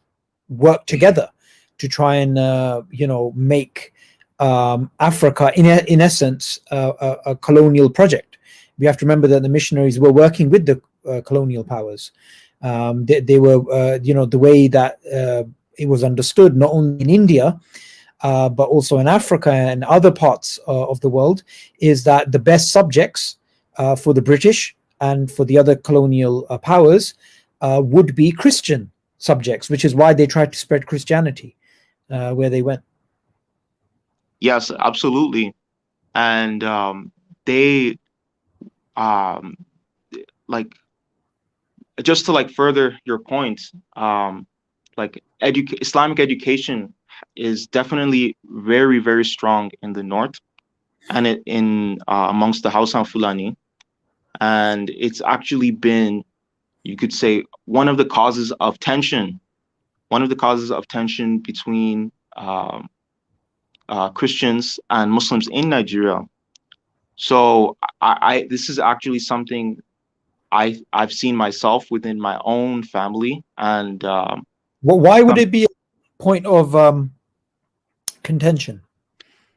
worked together to try and make Africa, in essence, a colonial project. We have to remember that the missionaries were working with the colonial powers. They were, the way that it was understood, not only in India, but also in Africa and other parts of the world, is that the best subjects for the British and for the other colonial powers would be Christian subjects, which is why they tried to spread Christianity where they went. Yes, absolutely. And they like, just to like further your point, like Islamic education is definitely very, very strong in the north and in amongst the Hausa and Fulani. And it's actually been, you could say, one of the causes of tension between Christians and Muslims in Nigeria. So I this is actually something I've seen myself within my own family. And Why would it be a point of contention?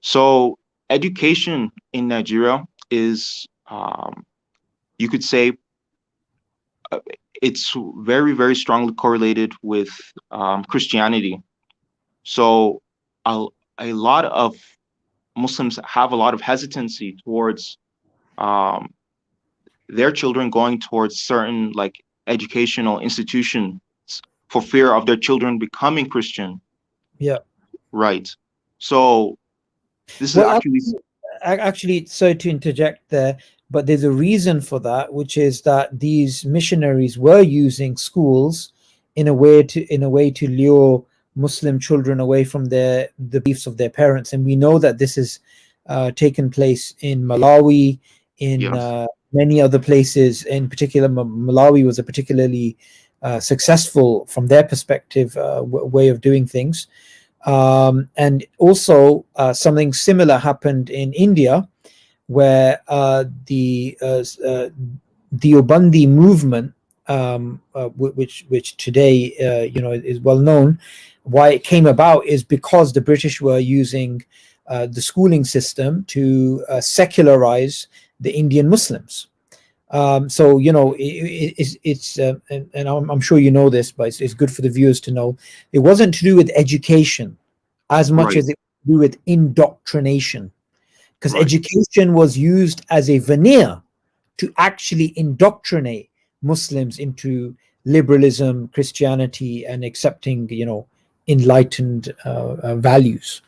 So education in Nigeria is, you could say, it's very, very strongly correlated with Christianity. So a lot of Muslims have a lot of hesitancy towards their children going towards certain like educational institutions for fear of their children becoming Christian. Yeah. Right. So this is Well, actually, sorry to interject there, but there's a reason for that, which is that these missionaries were using schools in a way to lure Muslim children away from the beliefs of their parents, and we know that this has taken place in Malawi, in yes. Many other places. In particular, Malawi was a particularly successful, from their perspective, way of doing things. And also something similar happened in India, where the Deobandi movement, which today is well known, why it came about is because the British were using the schooling system to secularize the Indian Muslims. So it's and I'm sure you know this, but it's good for the viewers to know. It wasn't to do with education as much Right. as it was to do with indoctrination, because Right. education was used as a veneer to actually indoctrinate Muslims into liberalism, Christianity, and accepting enlightened values,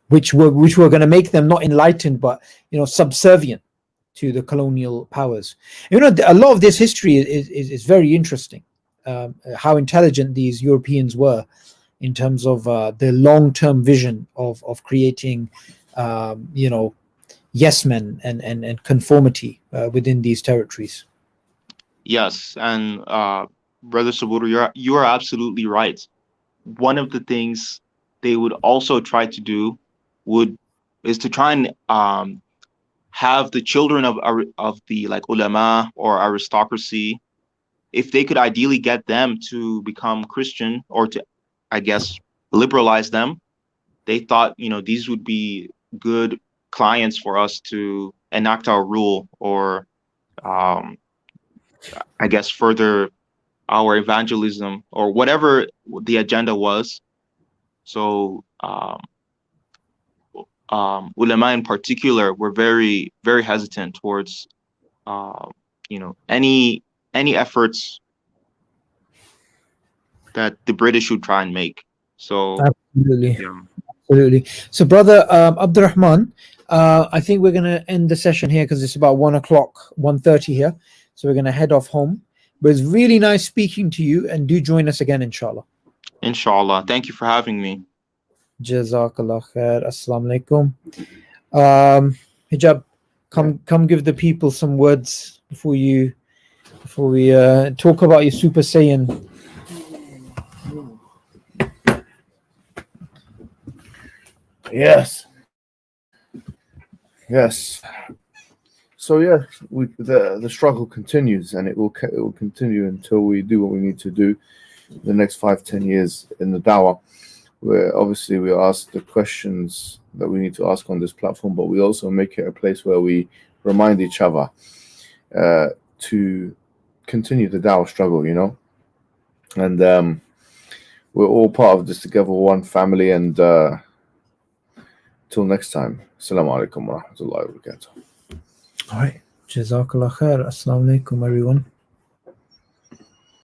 which were going to make them not enlightened but subservient to the colonial powers. A lot of this history is very interesting. How intelligent these Europeans were in terms of the long-term vision of creating, yes men and conformity within these territories. Yes, and Brother Saburo, you are absolutely right. One of the things they would also try to do is to try and have the children of the like ulama or aristocracy, if they could ideally get them to become Christian or to, I guess, liberalize them. They thought, these would be good clients for us to enact our rule, or I guess further our evangelism or whatever the agenda was. So ulama in particular were very, very hesitant towards any efforts that the British would try and make. So Absolutely. yeah. Absolutely. So, brother Abdurrahman, I think we're going to end the session here because it's about 1:30 here. So we're going to head off home. But it's really nice speaking to you, and do join us again, inshallah. Inshallah. Thank you for having me. Jazakallah khair. Assalamu alaikum. Hijab, come give the people some words before we talk about your Super Saiyan. Yes. So yeah, the struggle continues, and it will continue until we do what we need to do the next 5-10 years in the dawah. where obviously we ask the questions that we need to ask on this platform, but we also make it a place where we remind each other to continue the dawah struggle, you know. And we're all part of this together, one family. And till next time, assalamu alaikum wa rahmatullahi wa barakatuh. All right. Jazakallah khair. Assalamu alaikum, everyone.